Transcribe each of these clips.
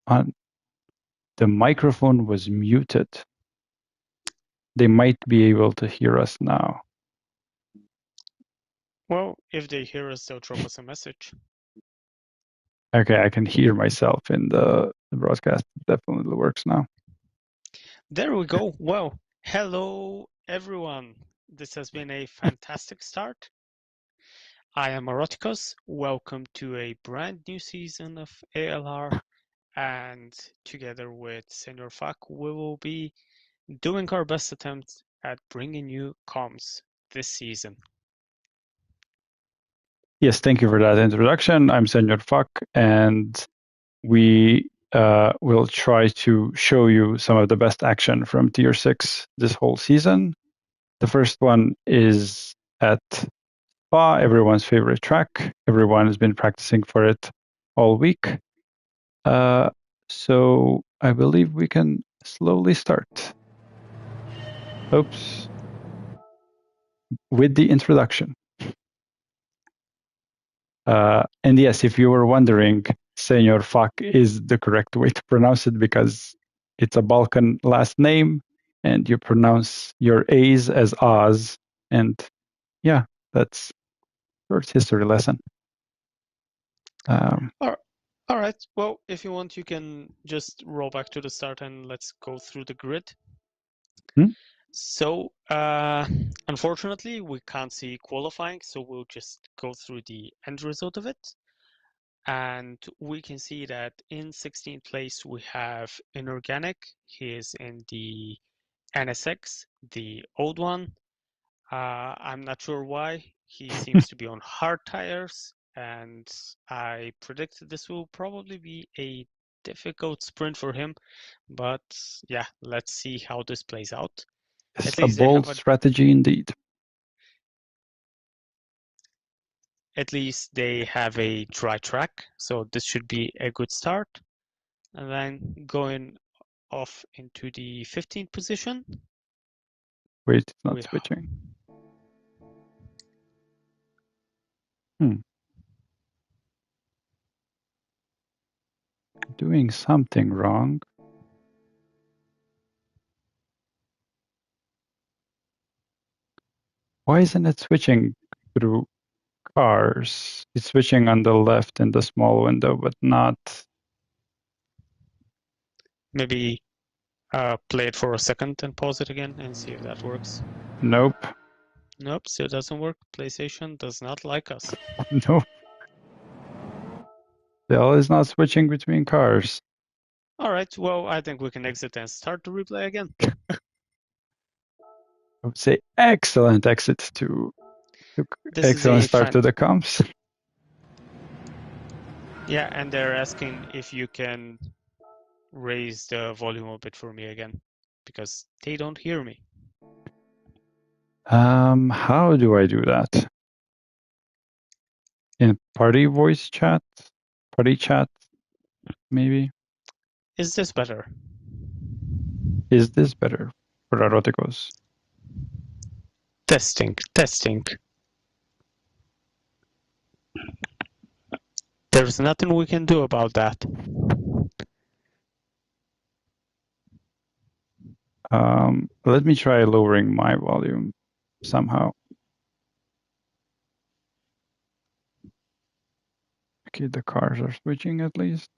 on the microphone was muted. They might be able to hear us now. Well, if they hear us, they'll drop us a message. Okay, I can hear myself in the broadcast. It definitely works now. There we go. Well, hello everyone. This has been a fantastic start. I am Eroticos. Welcome to a brand new season of ALR, and together with Senior Fuck, we will be doing our best attempt at bringing you comms this season. Yes, thank you for that introduction. I'm Senor Fuck, and we will try to show you some of the best action from Tier 6 this whole season. The first one is at Spa, everyone's favorite track. Everyone has been practicing for it all week. So I believe we can slowly start. Oops. With the introduction. And yes, if you were wondering, Senor Fuck is the correct way to pronounce it because it's a Balkan last name and you pronounce your A's as Oz. And yeah, that's short history lesson. All right. Well, if you want, you can just roll back to the start and let's go through the grid. So, unfortunately, we can't see qualifying, so we'll just go through the end result of it. And we can see that in 16th place, we have Inorganic. He is in the NSX, the old one. I'm not sure why. He seems to be on hard tires, and I predict this will probably be a difficult sprint for him. But yeah, let's see how this plays out. It's At a least they bold have strategy indeed. At least they have a dry track, so this should be a good start. And then going off into the 15th position. Wait, it's not switching. Doing something wrong. Why isn't it switching through cars? It's switching on the left in the small window, but not. Maybe play it for a second and pause it again and see if that works. Nope. Nope, still doesn't work. PlayStation does not like us. Nope. Still is not switching between cars. All right, well, I think we can exit and start the replay again. I would say excellent exit to excellent start to the comms. Yeah, and they're asking if you can raise the volume a bit for me again, because they don't hear me. How do I do that? In party voice chat? Party chat, maybe? Is this better? Is this better for Eroticos? Testing, testing. There's nothing we can do about that. Let me try lowering my volume somehow. Okay, the cars are switching at least.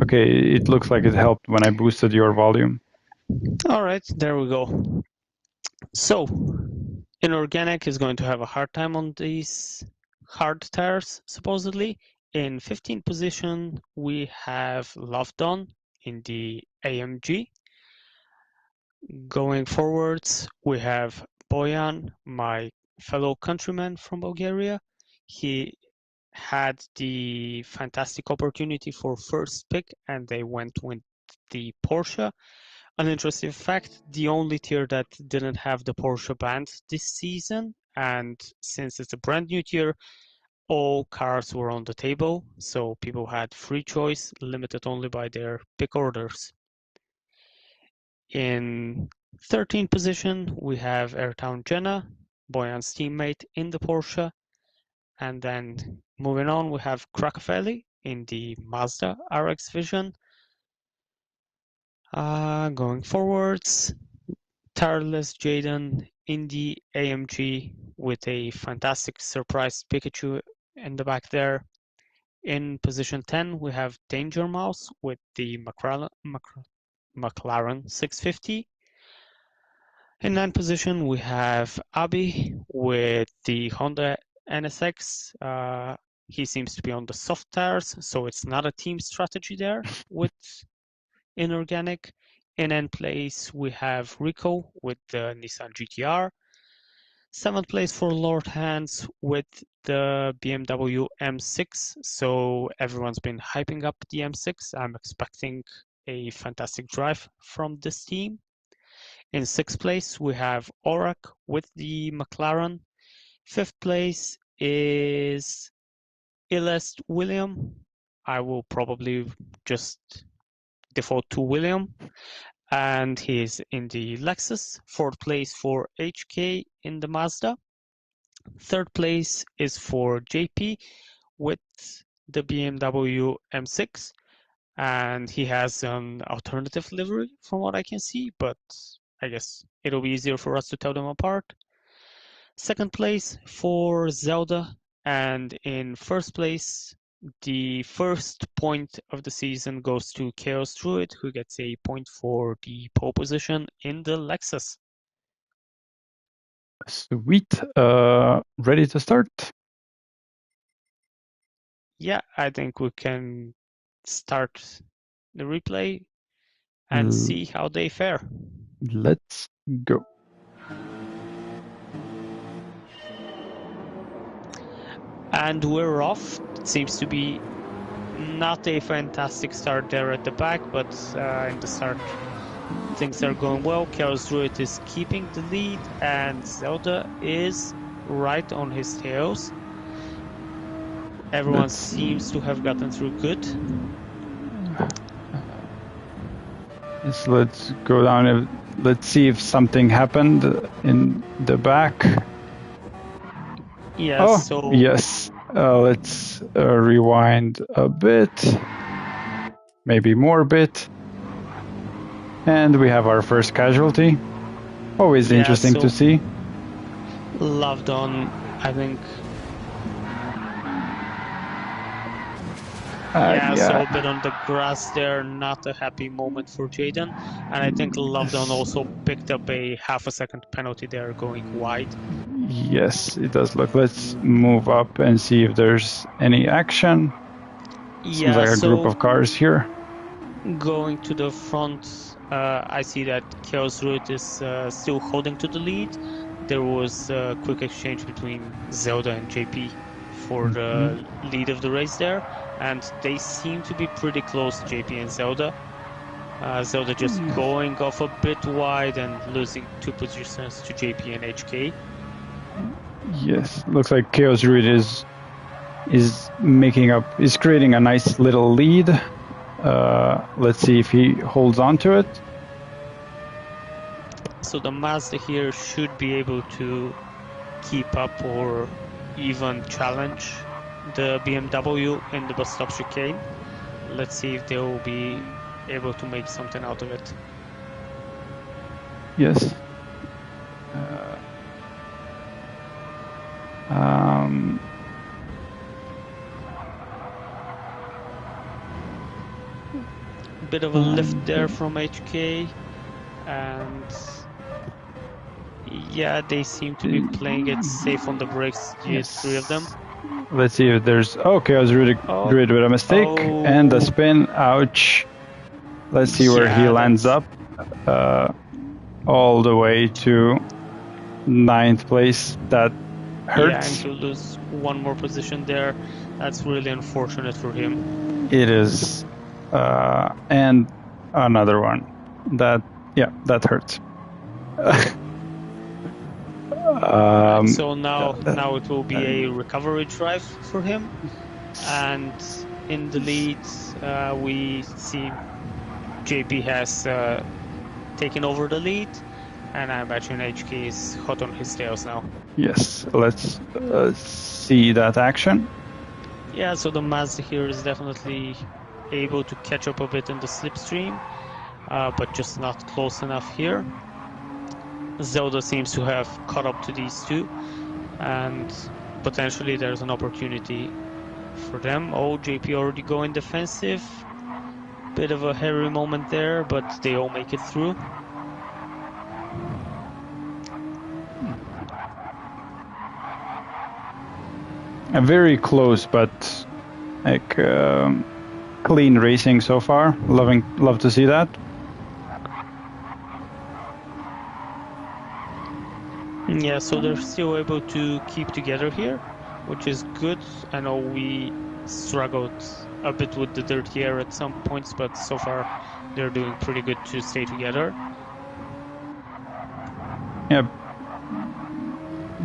Okay, it looks like it helped when I boosted your volume. All right, there we go. So, Inorganic is going to have a hard time on these hard tires, supposedly. In 15th position, we have Lovedon in the AMG. Going forwards, we have Bojan, my fellow countryman from Bulgaria. He had the fantastic opportunity for first pick, and they went with the Porsche. An interesting fact, the only tier that didn't have the Porsche band this season, and since it's a brand new tier, all cars were on the table, so people had free choice, limited only by their pick orders. In 13th position, we have Airtown Jenna, Boyan's teammate in the Porsche. And then moving on, we have Krakofelli in the Mazda RX Vision. Going forwards, tireless Jaden in the AMG with a fantastic surprise Pikachu in the back there. In position 10, we have Danger Mouse with the McLaren 650. In 9th position, we have Abi with the Honda NSX. He seems to be on the soft tires, so it's not a team strategy there with inorganic. In nth place, we have Rico with the Nissan GTR. 7th place for Lord Hans with the BMW M6. So everyone's been hyping up the M6. I'm expecting a fantastic drive from this team. In 6th place, we have Orak with the McLaren. 5th place is Illest William. I will probably just default to William. And he is in the Lexus. 4th place for HK in the Mazda. 3rd place is for JP with the BMW M6. And he has an alternative livery from what I can see, but I guess it'll be easier for us to tell them apart. 2nd place for Zelda, and in 1st place, the first point of the season goes to Chaos Druid, who gets a point for the pole position in the Lexus. Sweet. Ready to start? Yeah, I think we can start the replay and see how they fare. Let's go. And we're off. It seems to be not a fantastic start there at the back, but in the start things are going well. Chaos Druid is keeping the lead, and Zelda is right on his tails. Everyone seems to have gotten through good. Yes, let's go down. Let's see if something happened in the back. Yes. Oh, so yes. Let's rewind a bit, maybe more bit. And we have our first casualty. Always interesting to see. Lavdon, I think. So a bit on the grass there, not a happy moment for Jaden. And I think Lavdon also picked up a half-a-second penalty there going wide. Yes, it does look. Let's move up and see if there's any action. Seems like a group of cars here. Going to the front, I see that Chaos Root is still holding to the lead. There was a quick exchange between Zelda and JP for the lead of the race there, and they seem to be pretty close, JP and Zelda. Zelda just going off a bit wide and losing 2 positions to JP and HK. Yes, looks like Chaos Root is creating a nice little lead. Let's see if he holds on to it. So the Mazda here should be able to keep up or even challenge the BMW in the bus stop chicane. Let's see if they will be able to make something out of it. Yes. Bit of a lift there from HK, and yeah, they seem to be playing it safe on the brakes, the 3 of them. Let's see if there's... Okay, I was really with a mistake and a spin. Ouch. Let's see where he lands up. All the way to 9th place. That hurts. Yeah, and to lose 1 more position there, that's really unfortunate for him. It is. And another one. That hurts. So now it will be a recovery drive for him. And in the lead, we see JP has taken over the lead, and I imagine HK is hot on his tails now. Yes, let's see that action. Yeah, so the Mazda here is definitely able to catch up a bit in the slipstream, but just not close enough here. Zelda seems to have caught up to these two, and potentially there's an opportunity for them. Oh, JP already going defensive. Bit of a hairy moment there, but they all make it through. Very close, but like clean racing so far. Love to see that. Yeah, so they're still able to keep together here, which is good. I know we struggled a bit with the dirty air at some points, but so far they're doing pretty good to stay together. Yeah,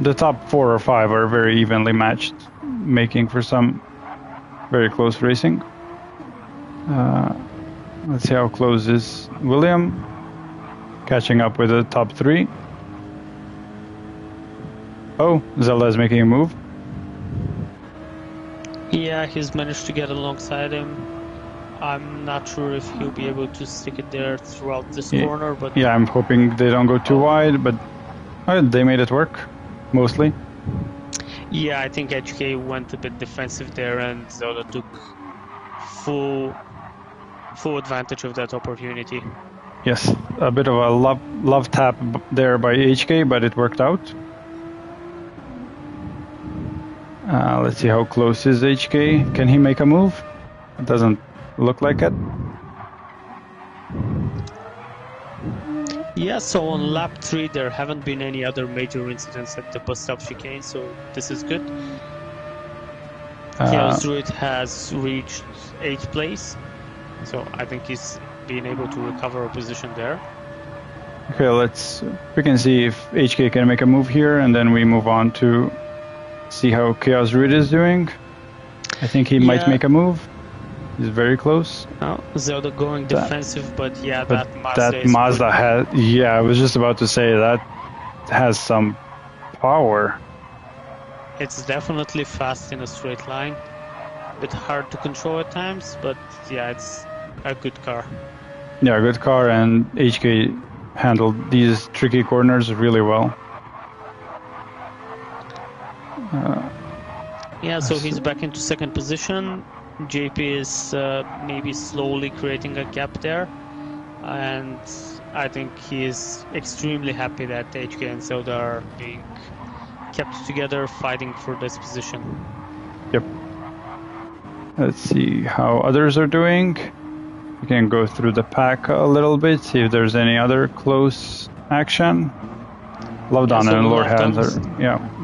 the top 4 or 5 are very evenly matched, making for some very close racing. Let's see how close is William, catching up with the top 3. Oh, Zelda is making a move. Yeah, he's managed to get alongside him. I'm not sure if he'll be able to stick it there throughout this corner, but... Yeah, I'm hoping they don't go too wide, but they made it work, mostly. Yeah, I think HK went a bit defensive there, and Zelda took full advantage of that opportunity. Yes, a bit of a love tap there by HK, but it worked out. Let's see how close is HK. Can he make a move? It doesn't look like it. Yeah, so on lap 3 there haven't been any other major incidents at the bus stop chicane, so this is good. Chaos Druid has reached 8th place, so I think he's been able to recover a position there. Okay, we can see if HK can make a move here, and then we move on to see how Chaos Druid is doing. I think he might make a move. He's very close. Oh, Zelda going defensive, but yeah, that Mazda has. Yeah, I was just about to say that has some power. It's definitely fast in a straight line. A bit hard to control at times, but yeah, it's a good car. Yeah, good car, and HK handled these tricky corners really well. Yeah, so he's back into 2nd position. JP is maybe slowly creating a gap there, and I think he is extremely happy that HK and Zelda are being kept together, fighting for this position. Yep. Let's see how others are doing. We can go through the pack a little bit, see if there's any other close action. Lovedown and Lord Hands are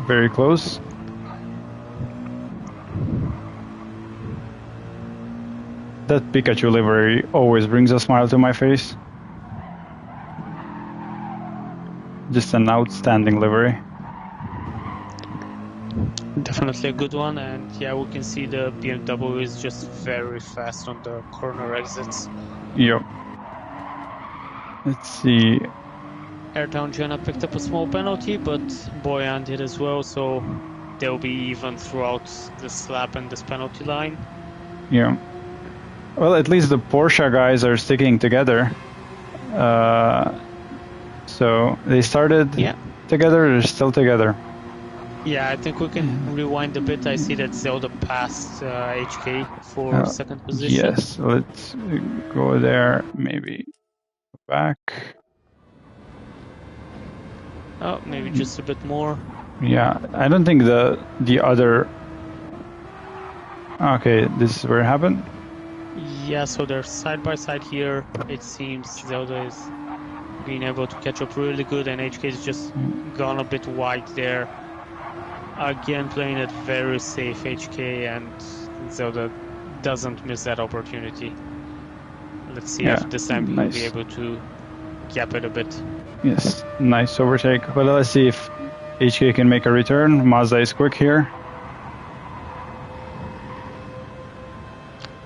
very close. That Pikachu livery always brings a smile to my face. Just an outstanding livery. Definitely a good one, and yeah, we can see the BMW is just very fast on the corner exits. Yep. Let's see. Airtown Jenna picked up a small penalty, but Boyan did as well, so they'll be even throughout this lap and this penalty line. Yeah. Well, at least the Porsche guys are sticking together. So they started together, they're still together. Yeah, I think we can rewind a bit. I see that Zelda passed HK for 2nd position. Yes, let's go there, maybe back. Oh, maybe just a bit more. Yeah, I don't think the other... Okay, this is where it happened. Yeah, so they're side by side here. It seems Zelda is being able to catch up really good, and HK is just gone a bit wide there. Again, playing it very safe, HK, and Zelda doesn't miss that opportunity. Let's see if this time he'll be able to gap it a bit. Yes, nice overtake. Well, let's see if HK can make a return. Mazda is quick here.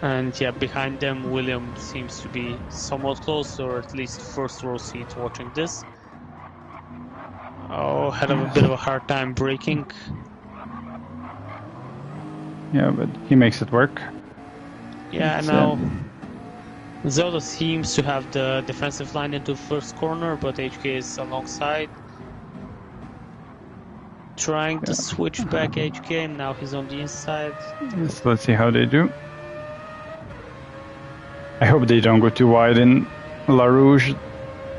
And yeah, behind them, William seems to be somewhat close, or at least first row seat watching this. Oh, had a bit of a hard time braking. Yeah, but he makes it work. Yeah, now Zelda seems to have the defensive line into first corner, but HK is alongside. Trying to switch back HK, and now he's on the inside. Yes, let's see how they do. I hope they don't go too wide in La Rouge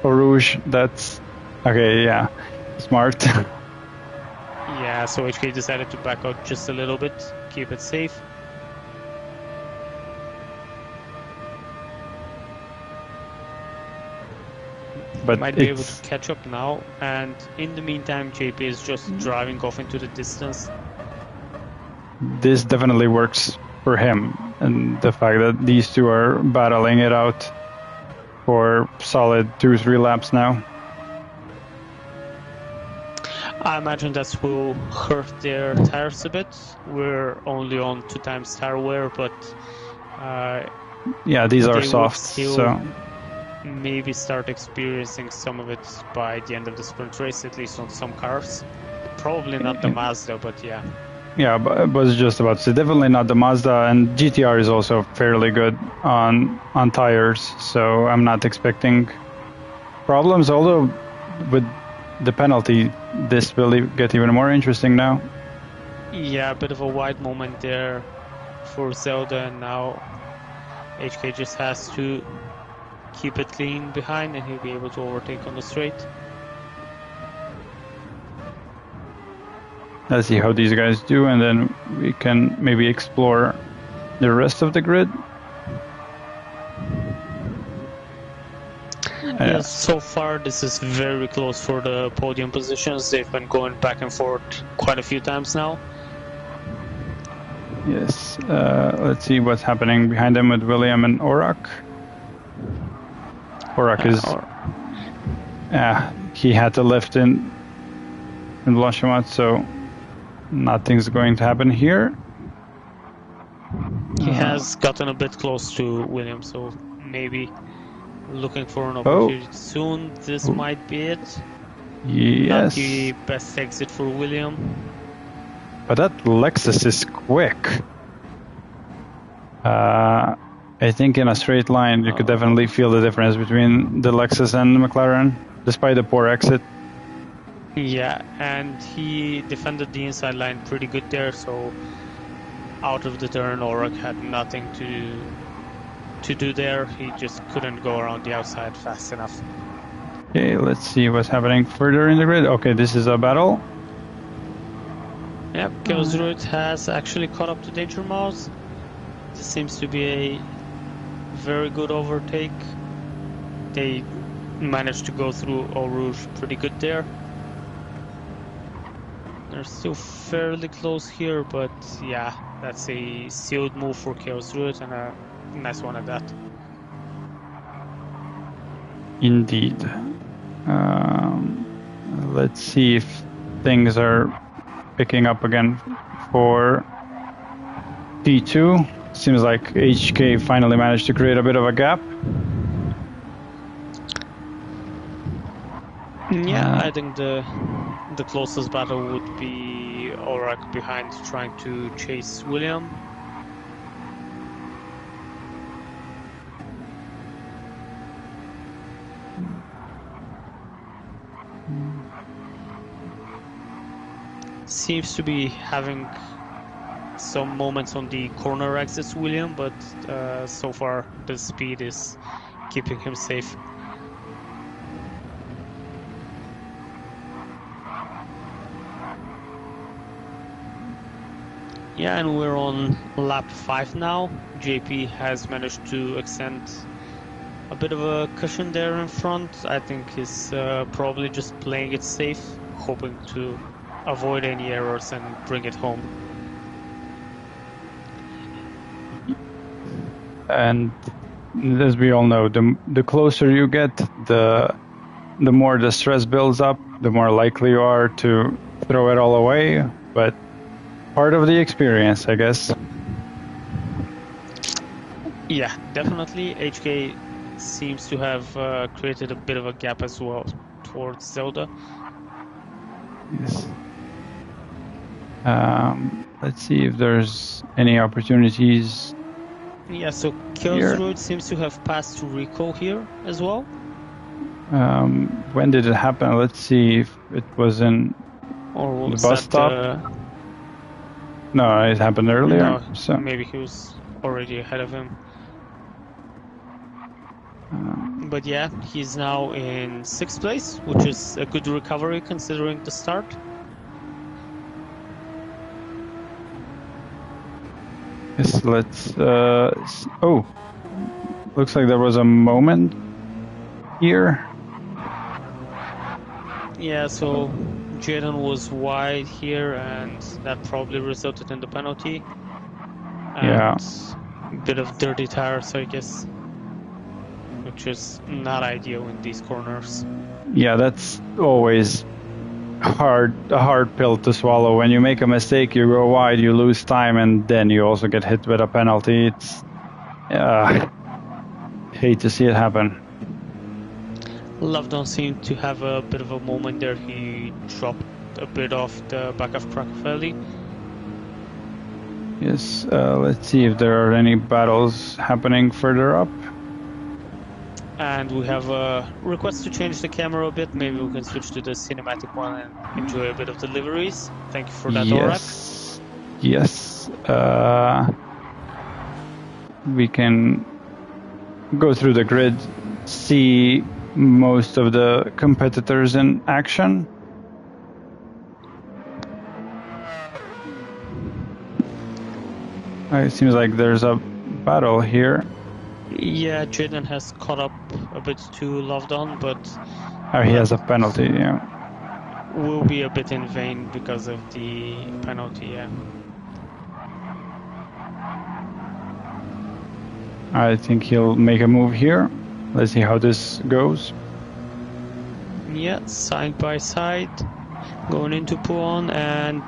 or Rouge. That's okay, yeah. Smart. Yeah, so HK decided to back out just a little bit, keep it safe. But might be able to catch up now, and in the meantime JP is just driving off into the distance. This definitely works for him, and the fact that these two are battling it out for solid 2-3 laps now. I imagine that will hurt their tires a bit. We're only on 2 times tire wear, but yeah, these are soft, so maybe start experiencing some of it by the end of the sprint race, at least on some cars. Probably not the Mazda, but yeah. Yeah, but I was just about to say, definitely not the Mazda, and GTR is also fairly good on tires, so I'm not expecting problems, although with the penalty, this will get even more interesting now. Yeah, a bit of a wide moment there for Zelda, and now HK just has to keep it clean behind, and he'll be able to overtake on the straight. Let's see how these guys do, and then we can maybe explore the rest of the grid. Yes, so far this is very close for the podium positions. They've been going back and forth quite a few times now. Yes, let's see what's happening behind them with William and Orak. Orak is... he had to lift in Blanchimont, so nothing's going to happen here. He has gotten a bit close to William, so maybe looking for an opportunity soon. This might be it. Yes. Not the best exit for William. But that Lexus is quick. I think in a straight line you could definitely feel the difference between the Lexus and the McLaren, despite the poor exit. Yeah, and he defended the inside line pretty good there, so out of the turn Orak had nothing to do there. He just couldn't go around the outside fast enough. Okay, let's see what's happening further in the grid. Okay, this is a battle. Yep, Chaosruit has actually caught up to Danger Mouse. This seems to be a very good overtake. They managed to go through Eau Rouge pretty good there. They're still fairly close here, but yeah, that's a sealed move for Chaosruit, and a nice one at that. Indeed. Let's see if things are picking up again for P2. Seems like HK finally managed to create a bit of a gap. Yeah, I think the closest battle would be Orak behind, trying to chase William. Seems to be having some moments on the corner exits, William, but so far the speed is keeping him safe. Yeah, and we're on lap 5 now. JP has managed to extend a bit of a cushion there in front. I think he's probably just playing it safe, hoping to avoid any errors and bring it home. And as we all know, the closer you get, the more the stress builds up, the more likely you are to throw it all away, but part of the experience, I guess. Yeah, definitely. HK seems to have created a bit of a gap as well towards Zelda. Yes. Let's see if there's any opportunities. Yeah, so Chaos Druid seems to have passed to Rico here as well. When did it happen? Let's see if it was in or the bus stop. No, it happened earlier. No, so maybe he was already ahead of him. But yeah, he's now in 6th place, which is a good recovery considering the start. Yes, let's. Oh, looks like there was a moment here. Yeah, so Jaden was wide here, and that probably resulted in the penalty. And yeah. A bit of dirty tires, I guess, which is not ideal in these corners. Yeah, that's always a hard pill to swallow. When you make a mistake, you go wide, you lose time, and then you also get hit with a penalty. It's hate to see it happen. Lovedon seemed to have a bit of a moment there. He dropped a bit off the back of Krakofelli. Yes, let's see if there are any battles happening further up. And we have a request to change the camera a bit. Maybe we can switch to the cinematic one and enjoy a bit of deliveries. Thank you for that, Yes. Yes. We can go through the grid, see most of the competitors in action. It seems like there's a battle here. Yeah, Jaden has caught up a bit to Lovedon, but he has a penalty, yeah. Will be a bit in vain because of the penalty, yeah. I think he'll make a move here. Let's see how this goes. Yeah, side by side, going into Puon, and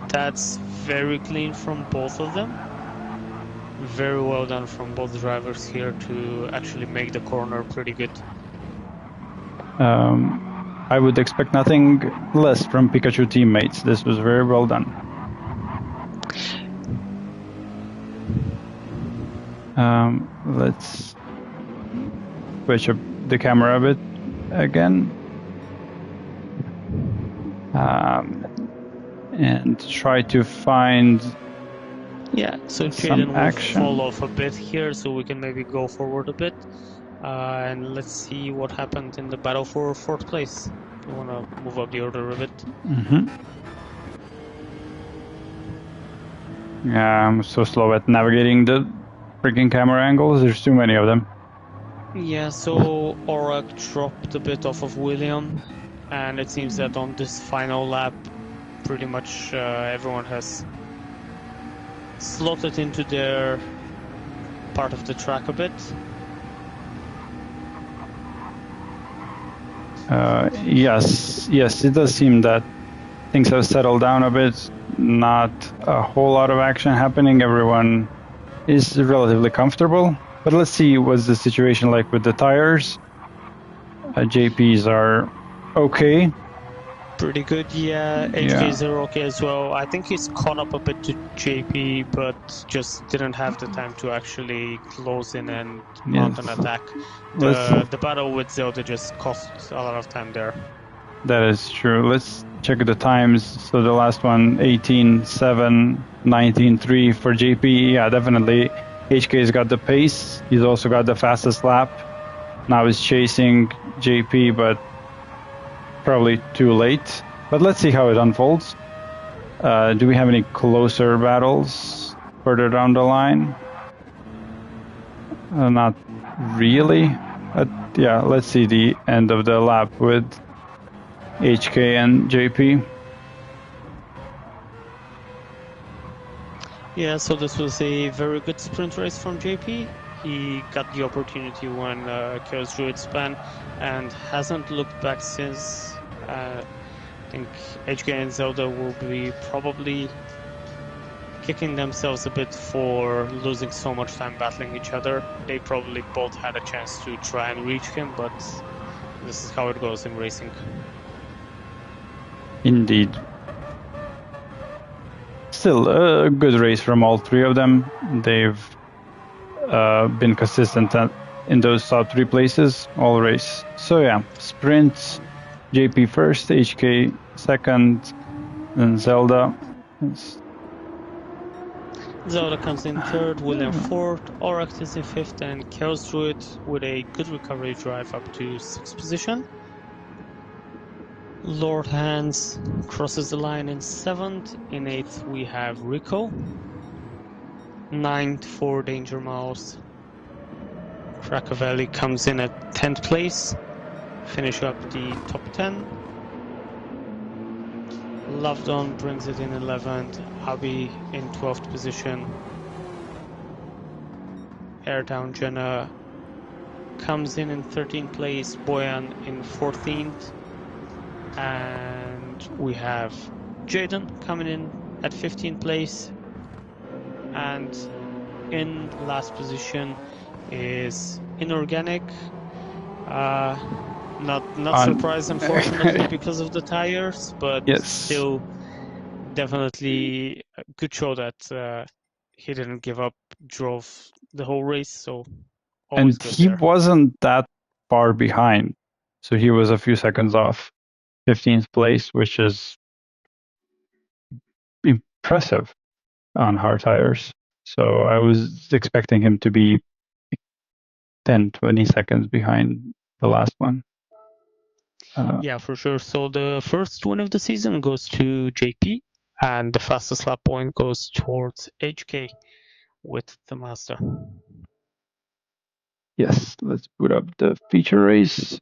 that's very clean from both of them. Very well done from both drivers here to actually make the corner pretty good. I would expect nothing less from Pikachu teammates. This was very well done. Let's switch up the camera a bit again. And try to find so Jaden will fall off a bit here, so we can maybe go forward a bit. And let's see what happened in the battle for 4th place. We want to move up the order a bit. Yeah, I'm so slow at navigating the freaking camera angles. There's too many of them. Yeah, so Orak dropped a bit off of William, and it seems that on this final lap, pretty much everyone has slotted into their part of the track a bit. Yes, it does seem that things have settled down a bit. Not a whole lot of action happening. Everyone is relatively comfortable. But let's see what's the situation like with the tires. JPs are okay. Pretty good, yeah. HKs are okay as well. I think he's caught up a bit to JP, but just didn't have the time to actually close in and mount an attack. The battle with Zelda just cost a lot of time there. That is true. Let's check the times. So the last one, 18.7, 19.3 for JP. Yeah, definitely. HK's got the pace. He's also got the fastest lap. Now he's chasing JP, but probably too late. But let's see how it unfolds. Do we have any closer battles further down the line? Not really. Yeah, let's see the end of the lap with HK and JP. Yeah, so this was a very good sprint race from JP. He got the opportunity when Chaos Druid span and hasn't looked back since. think HK and Zelda will be probably kicking themselves a bit for losing so much time battling each other. They probably both had a chance to try and reach him, but this is how it goes in racing. Indeed. Still, a good race from all three of them. They've been consistent in those top 3 places all race. So yeah, sprint, JP first, HK second, then Zelda. Zelda comes in third, William fourth, Aurochs is in fifth, and Chaos Druid with a good recovery drive up to 6th position. Lord Hans crosses the line in 7th. In 8th we have Rico. 9th for Danger Mouse. Krakovelli comes in at 10th place. Finish up the top 10. Lovedon brings it in 11th. Abi in 12th position. Airtown Jenna comes in 13th place. Boyan in 14th. And we have Jaden coming in at 15th place, and in last position is Inorganic. Not surprised, unfortunately, because of the tires, but yes. Still definitely a good show that he didn't give up, drove the whole race, so always and good he there. wasn't that far behind, so he was a few seconds off 15th place, which is impressive on hard tires. So I was expecting him to be 10, 20 seconds behind the last one. Yeah, for sure. So the first win of the season goes to JP, and the fastest lap point goes towards HK with the Master. Yes, let's put up the feature race.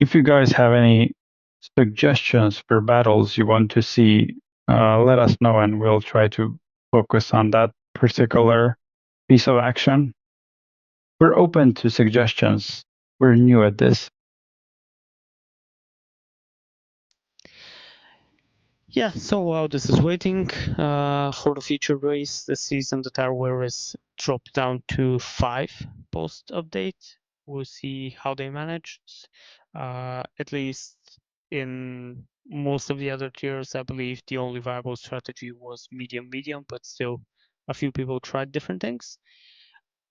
If you guys have any suggestions for battles you want to see, let us know and we'll try to focus on that particular piece of action. We're open to suggestions. We're new at this. Yeah, so while this is waiting for the feature race this season, the tire wear is dropped down to 5 post update. We'll see how they managed. At least in most of the other tiers, I believe the only viable strategy was medium, but still a few people tried different things.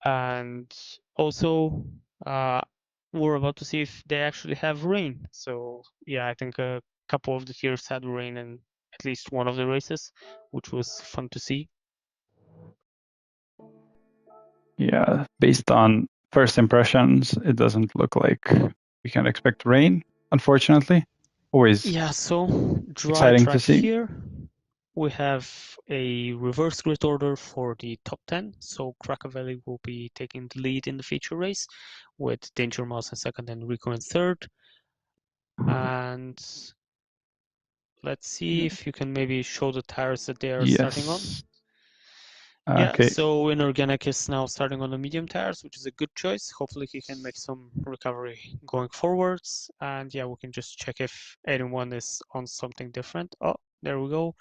And also, we're about to see if they actually have rain. So yeah, I think a couple of the tiers had rain in at least one of the races, which was fun to see. Yeah, based on first impressions, it doesn't look like we can expect rain, unfortunately. Always Yeah, so dry exciting to track see. here. We have a reverse grid order for the top 10. So Krakovelli will be taking the lead in the feature race with Danger Mouse in second and Rico in third. And let's see if you can maybe show the tires that they are starting on. Yeah, Okay. so Inorganic is now starting on the medium tires, which is a good choice. Hopefully he can make some recovery going forwards. And yeah, we can just check if anyone is on something different. Oh, there we go.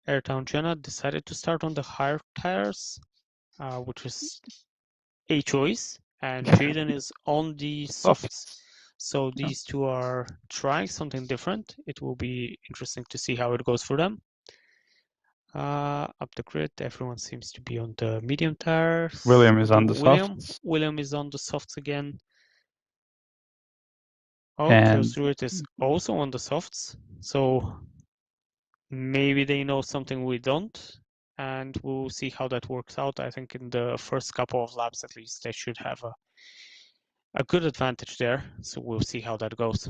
Airtown Jenna decided to start on the higher tires, which is a choice. And Jaden is on the softs. So these two are trying something different. It will be interesting to see how it goes for them. Up the grid, everyone seems to be on the medium tires. William is on the softs. William is on the softs again. Oh, And Chaos Druid is also on the softs. So maybe they know something we don't. And we'll see how that works out. I think in the first couple of laps at least, they should have a good advantage there. So we'll see how that goes.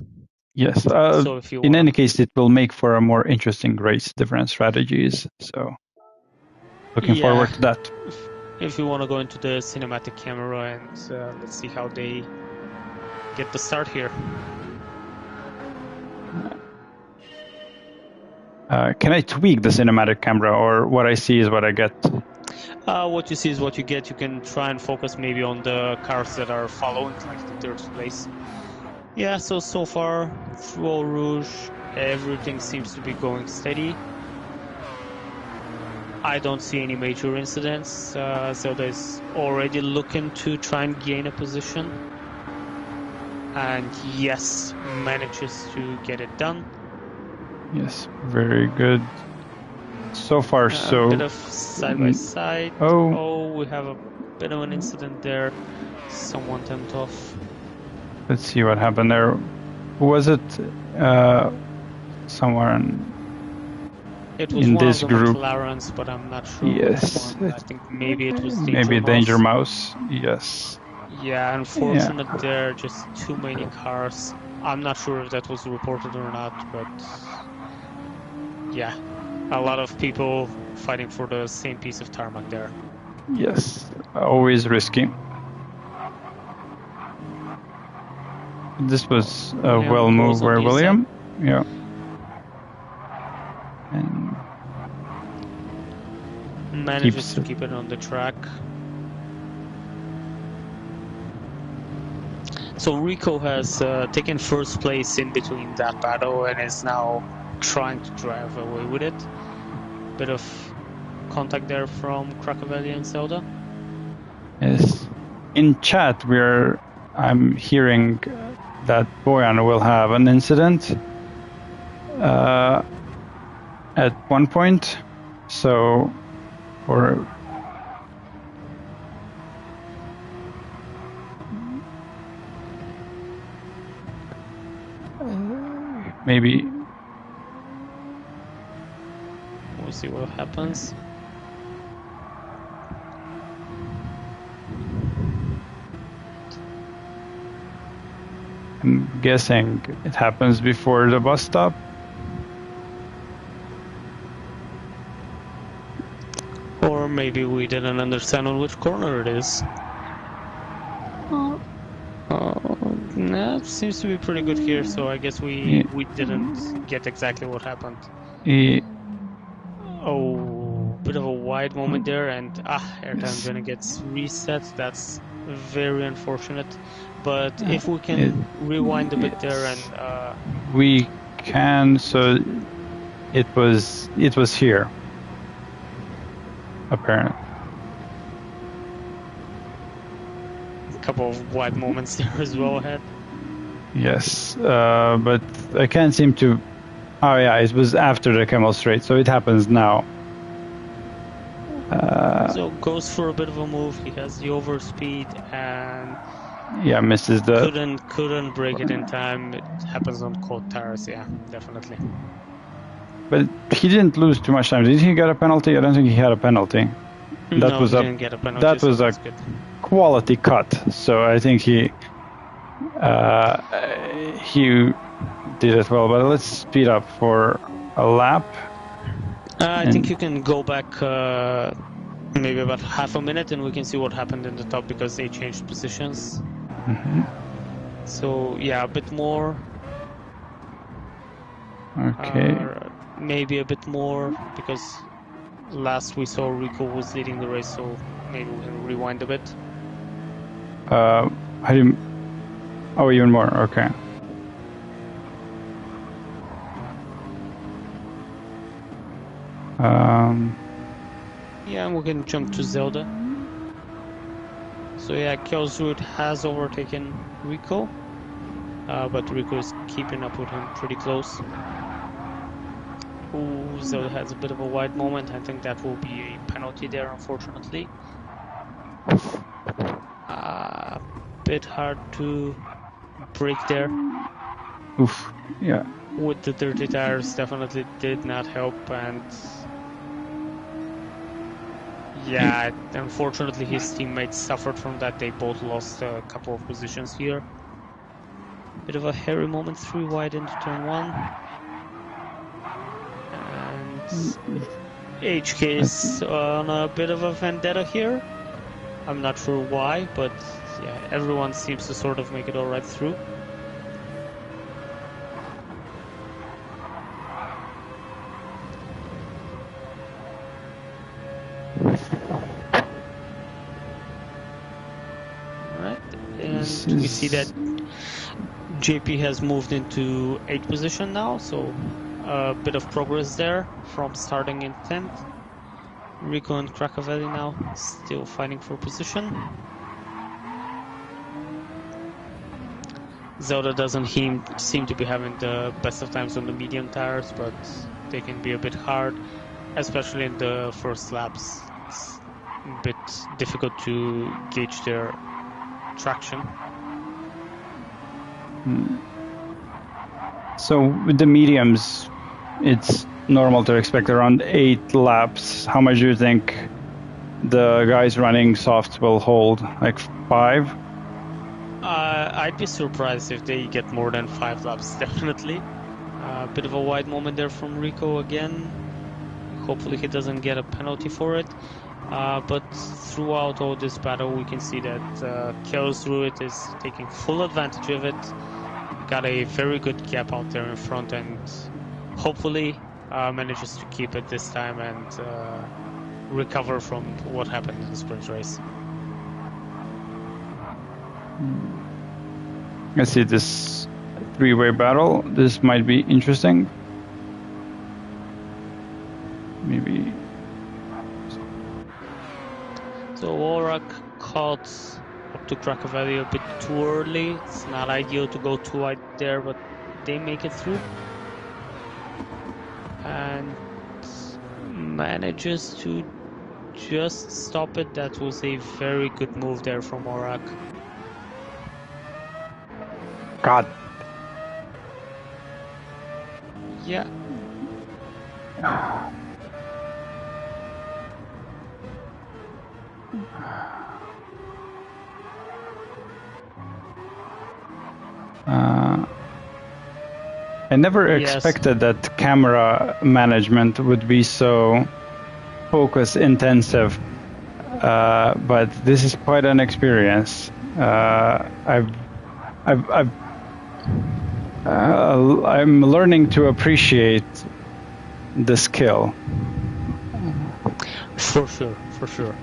Yes. So if you in wanna... any case, it will make for a more interesting race, different strategies. So looking forward to that. If you want to go into the cinematic camera and let's see how they get the start here. Can I tweak the cinematic camera, or what I see is what I get? What you see is what you get. You can try and focus maybe on the cars that are following, like the third place. Yeah, so far through Eau Rouge, everything seems to be going steady. I don't see any major incidents. Zelda is already looking to try and gain a position. And yes, manages to get it done. Yes, very good. So far, so... A bit of side by side. Oh, we have a bit of an incident there. Someone turned off. Let's see what happened there. Who was it? Somewhere it was in one this of the group. McLarens, but I'm not sure Yes, which one. I think maybe it was maybe Danger Mouse. Yes. Yeah, unfortunate there, just too many cars. I'm not sure if that was reported or not, but yeah, a lot of people fighting for the same piece of tarmac there. Yes, always risky. This was a well move where William. Yeah. And manages to keep it on the track. So Rico has taken first place in between that battle and is now trying to drive away with it. Bit of contact there from Krakovelli and Zelda. Yes. In chat, I'm hearing that Bojan will have an incident at one point. So, or maybe we'll see what happens. I'm guessing it happens before the bus stop. Or maybe we didn't understand on which corner it is. That seems to be pretty good here, so I guess we didn't get exactly what happened. Oh, bit of a wide moment there, and airtime gonna get reset. That's very unfortunate. But if we can rewind a bit there and we can. So it was here, apparently. A couple of wide moments there as well ahead. Yes, but I can't seem to. Oh yeah, it was after the Camel Straight, so it happens now. So goes for a bit of a move. He has the overspeed and misses the. Couldn't break it in time. It happens on cold tires. Yeah, definitely. But he didn't lose too much time. Did he get a penalty? I don't think he had a penalty. He didn't get a penalty. That was a quality cut. So I think he did it well. But let's speed up for a lap. I think you can go back maybe about half a minute and we can see what happened in the top because they changed positions. Mm-hmm. So yeah, a bit more. Okay. Maybe a bit more because last we saw Rico was leading the race, so maybe we can rewind a bit. Even more. Okay. Yeah, and we can jump to Zelda. So yeah, Kjellsrud has overtaken Rico, but Rico is keeping up with him pretty close. Ooh, Zelda has a bit of a wide moment. I think that will be a penalty there, unfortunately. Bit hard to break there. Oof, yeah. With the dirty tires, definitely did not help, and yeah, unfortunately his teammates suffered from that. They both lost a couple of positions here. Bit of a hairy moment, 3 wide into turn 1. And HK is on a bit of a vendetta here. I'm not sure why, but yeah, everyone seems to sort of make it all right through. we see that JP has moved into 8th position now, so a bit of progress there from starting in 10th. Rico and Crackavelli now still fighting for position. Zelda doesn't seem to be having the best of times on the medium tires, but they can be a bit hard, especially in the first laps. It's a bit difficult to gauge their traction. So with the mediums, it's normal to expect around 8 laps. How much do you think the guys running softs will hold? Like 5? I'd be surprised if they get more than 5 laps, definitely. A bit of a wide moment there from Rico again. Hopefully he doesn't get a penalty for it. But throughout all this battle, we can see that Chaos Druid is taking full advantage of it. Got a very good gap out there in front, and hopefully manages to keep it this time and recover from what happened in the sprint race. I see this 3-way battle. This might be interesting. Maybe. So Aurak caught up to Crackavelli a bit too early. It's not ideal to go too wide there, but they make it through. And manages to just stop it. That was a very good move there from Aurak. God. Yeah. I never expected that camera management would be so focus intensive, but this is quite an experience. I'm learning to appreciate the skill. For sure, for sure.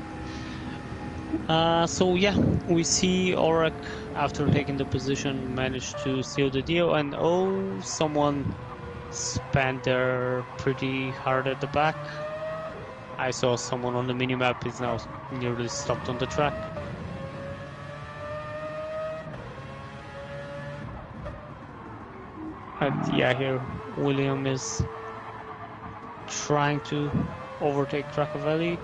So yeah, we see Aurak, after taking the position, managed to seal the deal, and oh, someone spanned there pretty hard at the back. I saw someone on the minimap is now nearly stopped on the track. And yeah, here William is trying to overtake Crackavelli,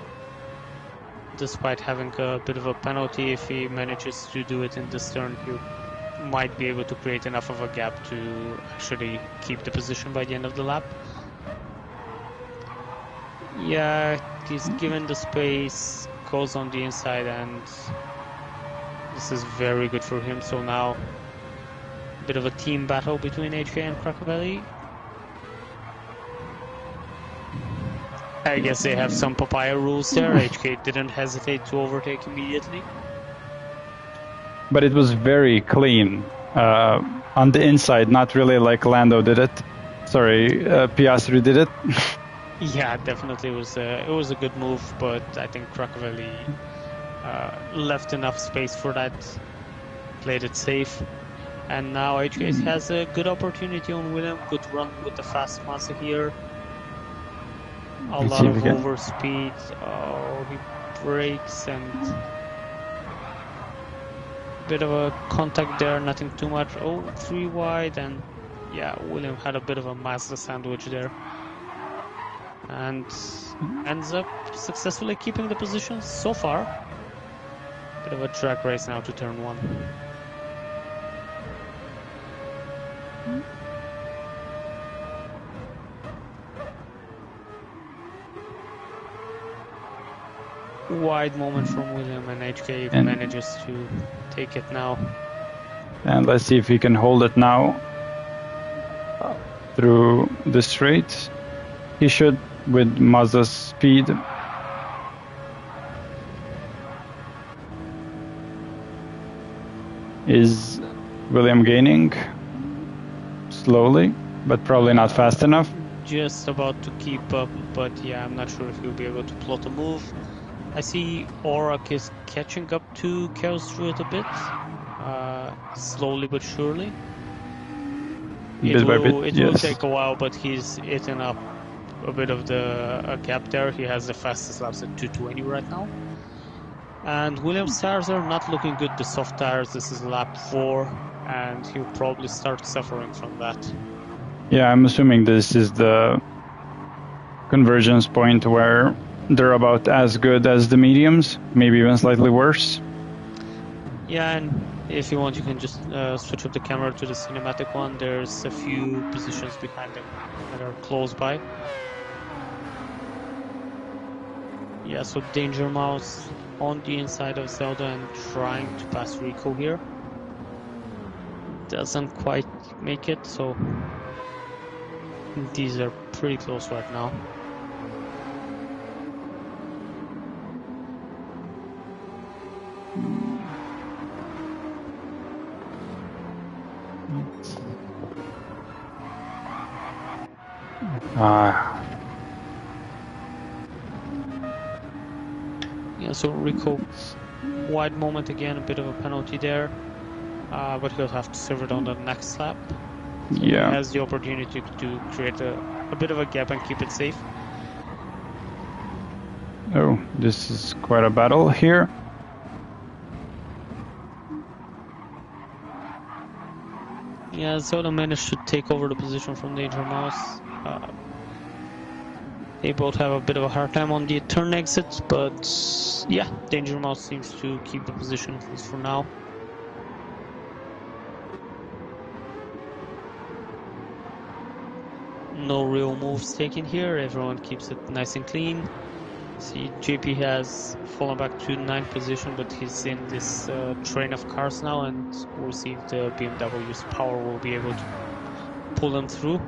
despite having a bit of a penalty. If he manages to do it in this turn, he might be able to create enough of a gap to actually keep the position by the end of the lap. Yeah, he's given the space, goes on the inside, and this is very good for him. So now, a bit of a team battle between HK and Crackavelli. I guess they have some papaya rules there. HK didn't hesitate to overtake immediately. But it was very clean on the inside, not really like Lando did it. Sorry, Piastri did it. Yeah, definitely it was a good move, but I think Crackavelli left enough space for that, played it safe. And now HK has a good opportunity on William, good run with the fast Mazda here. A lot of overspeed. Oh, he brakes and bit of a contact there, nothing too much. Oh, 3 wide, and yeah, William had a bit of a Mazda sandwich there. And ends up successfully keeping the position so far. Bit of a track race now to turn 1. Wide moment from William, and HK manages to take it now. And let's see if he can hold it now through the straight. He should with Mazda's speed. Is William gaining? Slowly, but probably not fast enough. Just about to keep up, but yeah, I'm not sure if he'll be able to plot a move. I see Aurak is catching up to Chaos Druid a bit. slowly but surely. Bit by bit, It will take a while, but he's eaten up a bit of the gap there. He has the fastest laps at 2:20 right now. And Williams' tires are not looking good, the soft tires. This is lap 4, and he'll probably start suffering from that. Yeah, I'm assuming this is the convergence point where they're about as good as the mediums, maybe even slightly worse. Yeah, and if you want, you can just switch up the camera to the cinematic one. There's a few positions behind them that are close by. Yeah, so Danger Mouse on the inside of Zelda and trying to pass Rico here. Doesn't quite make it, so these are pretty close right now. Yeah, so Rico, wide moment again, a bit of a penalty there, but he'll have to serve it on the next lap. So yeah, he has the opportunity to create a bit of a gap and keep it safe. Oh, this is quite a battle here. Yeah, Zelda managed to take over the position from Danger Mouse. They both have a bit of a hard time on the turn exits, but yeah, Danger Mouse seems to keep the position at least for now. No real moves taken here, everyone keeps it nice and clean. See, JP has fallen back to 9th position, but he's in this train of cars now, and we'll see if the BMW's power will be able to pull them through.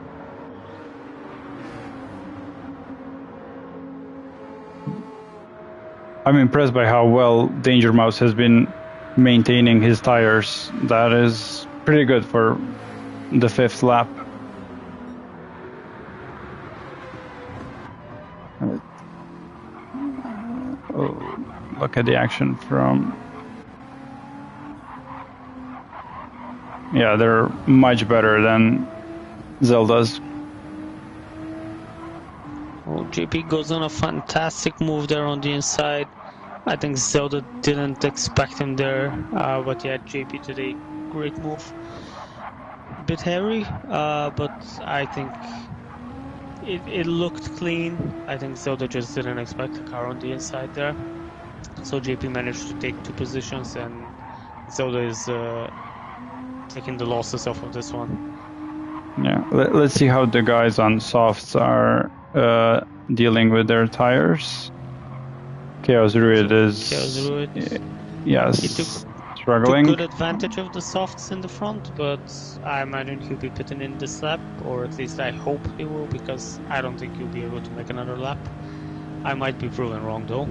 I'm impressed by how well Danger Mouse has been maintaining his tires. That is pretty good for the 5th lap. Oh, look at the action from... Yeah, they're much better than Zelda's. Well, JP goes on a fantastic move there on the inside. I think Zelda didn't expect him there, but yeah, JP today, great move. A bit hairy, but I think it looked clean. I think Zelda just didn't expect the car on the inside there. So JP managed to take 2 positions, and Zelda is taking the losses off of this one. Yeah, let's see how the guys on softs are dealing with their tires. Chaos Ruid is... Chaos Ruid. Yes, he took struggling. Took good advantage of the softs in the front, but I imagine he'll be pitting in this lap, or at least I hope he will, because I don't think he'll be able to make another lap. I might be proven wrong though.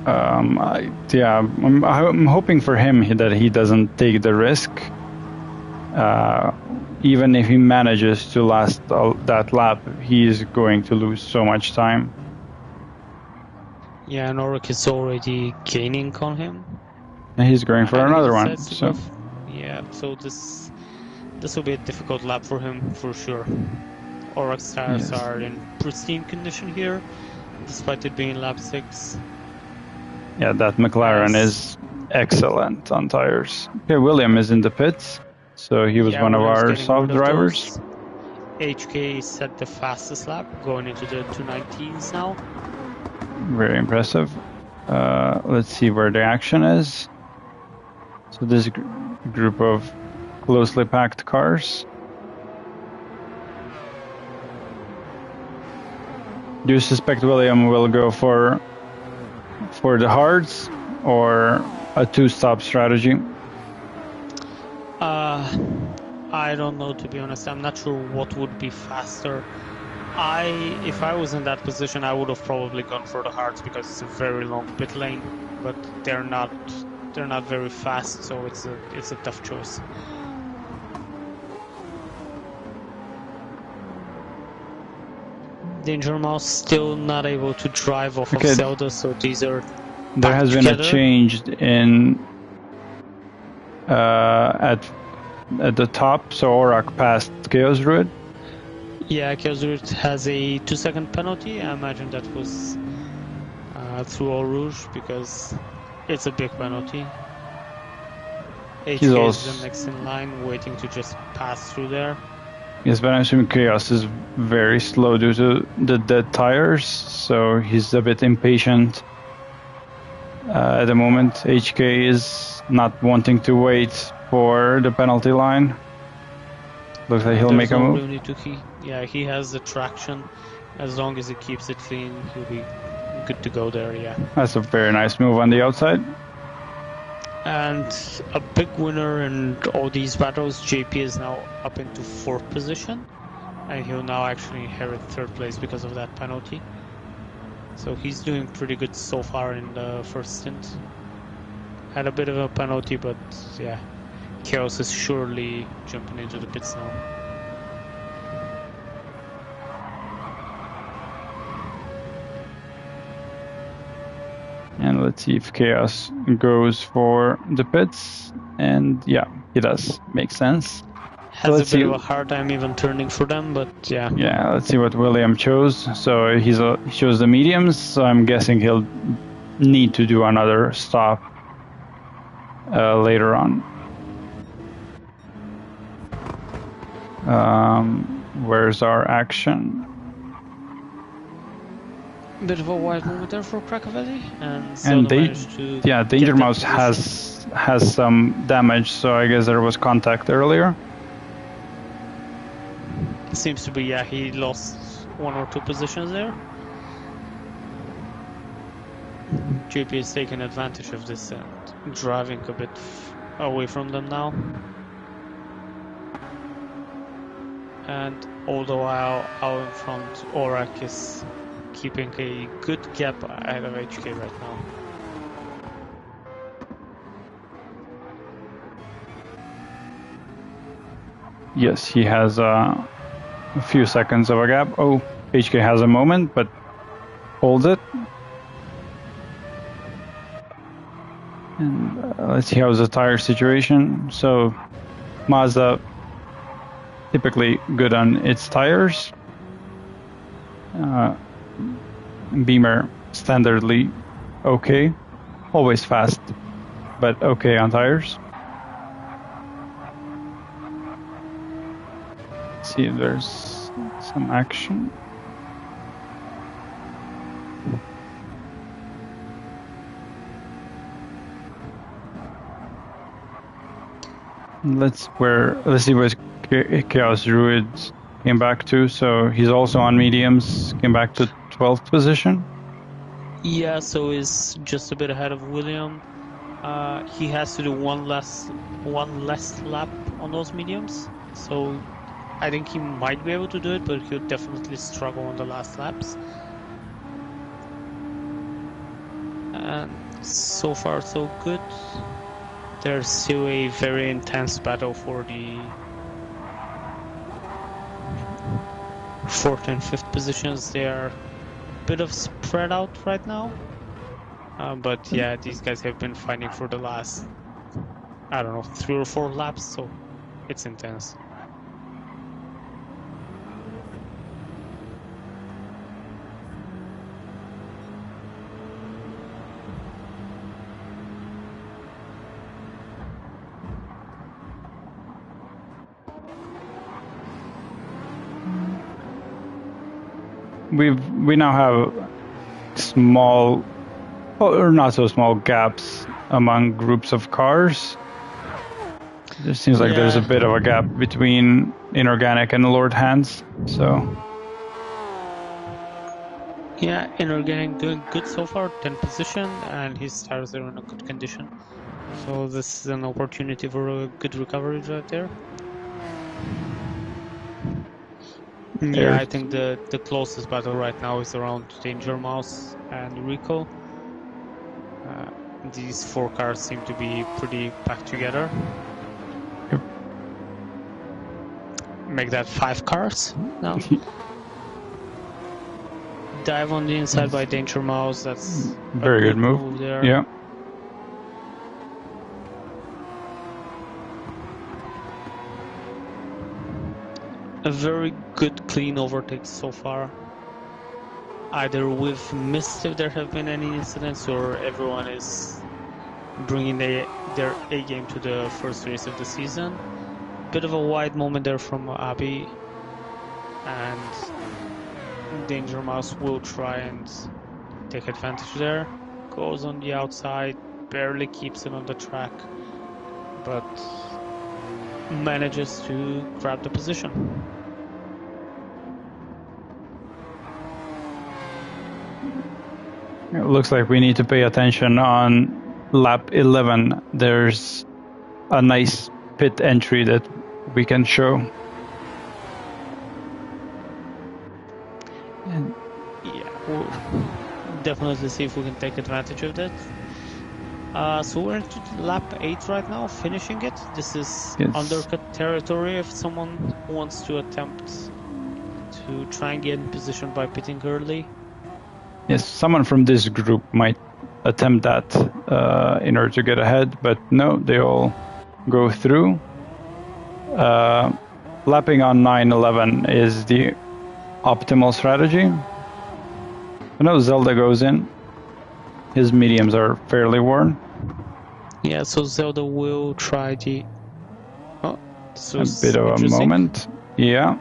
I'm hoping for him that he doesn't take the risk. Even if he manages to last that lap, he is going to lose so much time. Yeah, Norik is already gaining on him. And he's going for another one. So. Yeah, so this will be a difficult lap for him for sure. Oryx tires are in pristine condition here, despite it being lap 6. Yeah, that McLaren is excellent on tires. Okay, William is in the pits, so he was one of our soft drivers. HK set the fastest lap, going into the 219s now. Very impressive. Let's see where the action is. So this group of closely packed cars. Do you suspect William will go for the hards or a 2-stop strategy? I don't know, to be honest. I'm not sure what would be faster. If I was in that position, I would have probably gone for the hards because it's a very long pit lane, but they're not very fast, so it's a tough choice. Danger Mouse still not able to drive off of Zelda, so these are there has been a change in at the top, so Aurak passed Chaos Druid. Yeah, Chaos Druid has a 2-second penalty. I imagine that was through All Rouge because it's a big penalty. HK is the next in line, waiting to just pass through there. Yes, but I assume Chaos is very slow due to the dead tires, so he's a bit impatient. At the moment, HK is not wanting to wait for the penalty line. Looks like he'll make a move. He has the traction. As long as he keeps it clean, he'll be good to go there, yeah. That's a very nice move on the outside. And a big winner in all these battles, JP is now up into 4th position. And he'll now actually inherit 3rd place because of that penalty. So he's doing pretty good so far in the first stint. Had a bit of a penalty, but yeah, Chaos is surely jumping into the pits now. And let's see if Chaos goes for the pits. And yeah, he does. Makes sense. Has a bit of a hard time even turning for them, but yeah. Yeah, let's see what William chose. So he chose the mediums, so I'm guessing he'll need to do another stop later on. Where's our action? Bit of a wide moment there for Krakovelli, and Danger Mouse has some damage, so I guess there was contact earlier. Seems to be, yeah, he lost 1 or 2 positions there. JP is taking advantage of this and driving a bit away from them now. And all the while, out in front, Aurak is keeping a good gap ahead of HK right now. Yes, he has a few seconds of a gap. Oh, HK has a moment, but holds it. And let's see how's the tire situation. So Mazda typically good on its tires. Beamer standardly okay, always fast, but okay on tires. Let's see if there's some action. Let's see where Chaos Druid came back to. So he's also on mediums, came back to 12th position. Yeah, so he's just a bit ahead of William. He has to do one less lap on those mediums. So I think he might be able to do it, but he'll definitely struggle on the last laps. And so far so good. There's still a very intense battle for the 4th and 5th positions. They are a bit of spread out right now. But yeah, these guys have been fighting for the last, I don't know, 3 or 4 laps, so it's intense. We now have small, or not so small, gaps among groups of cars. It seems like there's a bit of a gap between Inorganic and Lord Hands. So yeah, Inorganic doing good so far, 10th position, and his tires are in a good condition. So this is an opportunity for a good recovery right there. Yeah, I think the closest battle right now is around Danger Mouse and Rico. These 4 cars seem to be pretty packed together. Yep. Make that 5 cars now. Dive on the inside by Danger Mouse. That's very good move there. Yeah. a very good clean overtake so far. Either we've missed if there have been any incidents, or everyone is bringing their A game to the first race of the season. Bit of a wide moment there from Abby, and Danger Mouse will try and take advantage there. Goes on the outside, barely keeps it on the track, but manages to grab the position. It looks like we need to pay attention on lap 11. There's a nice pit entry that we can show. And yeah, we'll definitely see if we can take advantage of that. So we're into lap 8 right now, finishing it. This is undercut territory if someone wants to attempt to try and get in position by pitting early. Yes, someone from this group might attempt that in order to get ahead, but no, they all go through. Lapping on 9-11 is the optimal strategy. I know Zelda goes in. His mediums are fairly worn. Yeah, so Zelda will try the... Oh, this was a bit of a moment. Yeah.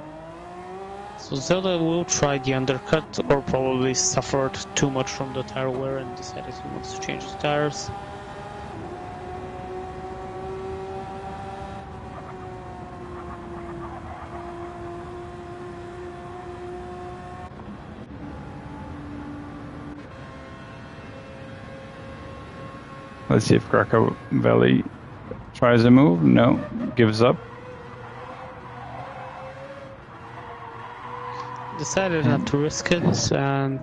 So Zelda will try the undercut, or probably suffered too much from the tire wear and decided he wants to change the tires. Let's see if Krakow Valley tries a move. No, gives up. Decided not to risk it, and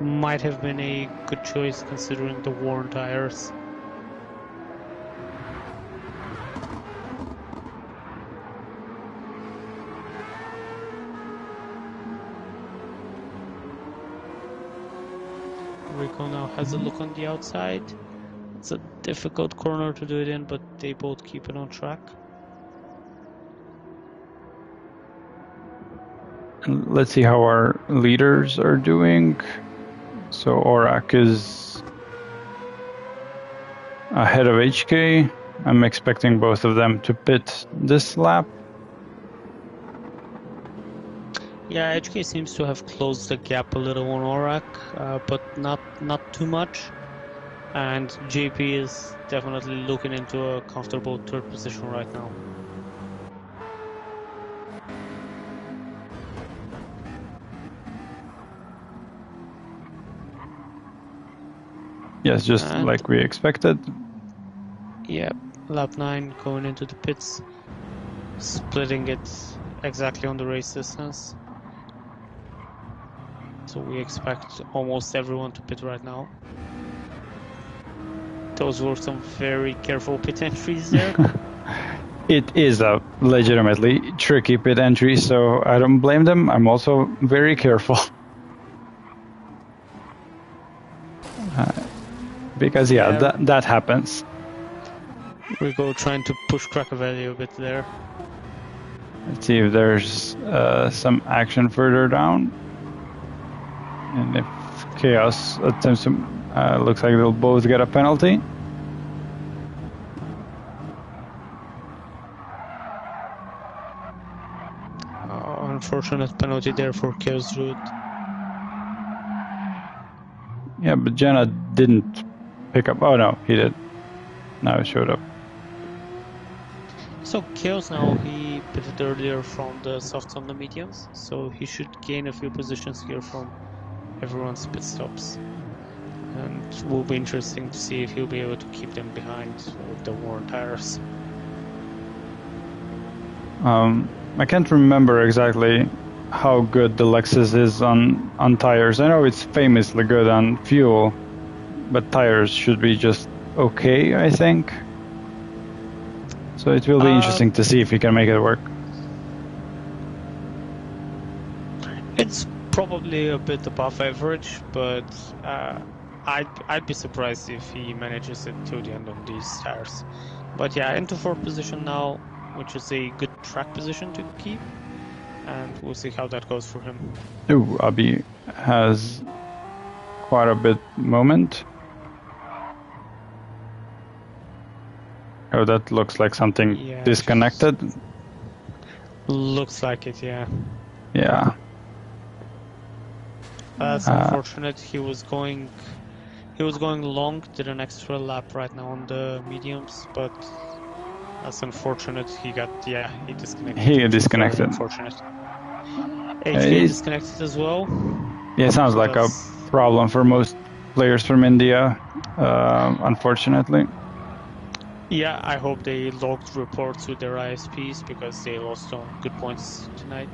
might have been a good choice considering the worn tires. Rico now has a look on the outside. It's a difficult corner to do it in, but they both keep it on track. Let's see how our leaders are doing. So Orak is ahead of HK. I'm expecting both of them to pit this lap. Yeah, HK seems to have closed the gap a little on Orak, but not too much. And JP is definitely looking into a comfortable third position right now. Yes, just like we expected. Yeah, lap 9 going into the pits, splitting it exactly on the race distance. So we expect almost everyone to pit right now. Those were some very careful pit entries there. It is a legitimately tricky pit entry, so I don't blame them. I'm also very careful. Because yeah, that happens. Rico trying to push Krakow a bit there. Let's see if there's some action further down. And if Chaos attempts to, looks like they'll both get a penalty. Unfortunate penalty there for Chaos Root. Yeah, but Jenna didn't pick up. Oh no, he did. Now it showed up. So Chaos now, he pitted earlier from the softs on the mediums, so he should gain a few positions here from everyone's pit stops. And it will be interesting to see if he'll be able to keep them behind with the worn tires. I can't remember exactly how good the Lexus is on tires. I know it's famously good on fuel, but tires should be just okay, I think. So it will be interesting to see if he can make it work. It's probably a bit above average, but I'd be surprised if he manages it till the end on these tires. But yeah, into 4th position now, which is a good track position to keep. and we'll see how that goes for him. Ooh, Abi has quite a bit moment. Oh, that looks like something disconnected. Looks like it, yeah. Yeah. That's unfortunate. He was going long, did an extra lap right now on the mediums, but that's unfortunate. He disconnected. He disconnected. Very unfortunate. HK disconnected as well. Yeah, it sounds like a problem for most players from India, unfortunately. Yeah, I hope they logged reports with their ISPs because they lost on good points tonight.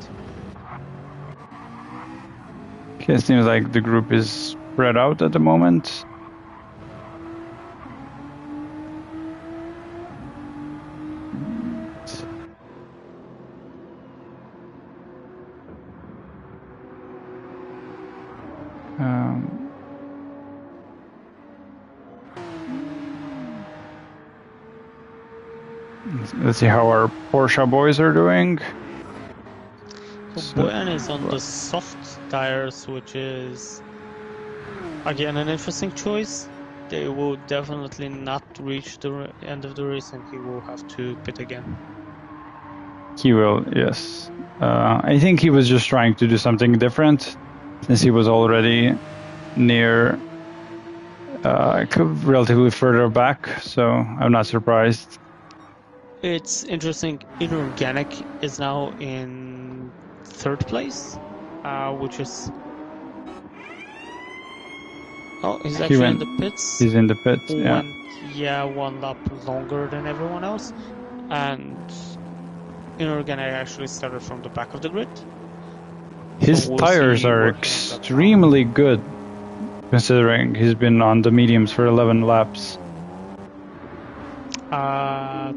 Okay, it seems like the group is spread out at the moment. Let's see how our Porsche boys are doing. Boyan is on the soft tires, which is again an interesting choice. They will definitely not reach the end of the race, and he will have to pit again. He will, yes. I think he was just trying to do something different, since he was already near, relatively further back, so I'm not surprised. It's interesting. Inorganic is now in 3rd place, which is... Oh, he's actually in the pits. He's in the pits, yeah. Yeah, 1 lap longer than everyone else. And Inorganic actually started from the back of the grid. His tires are extremely good, considering he's been on the mediums for 11 laps.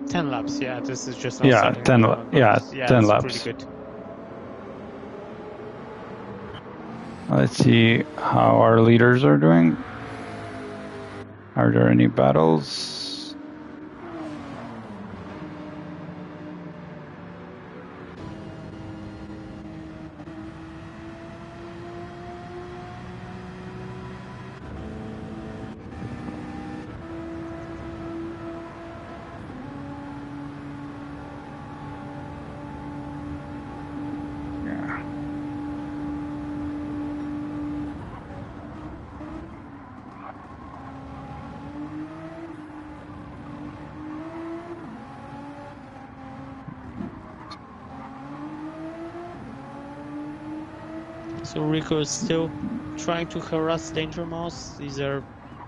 10 laps, yeah. This is just yeah, 10 laps. Pretty good. Let's see how our leaders are doing. Are there any battles? So Rico is still trying to harass Danger Mouse. These are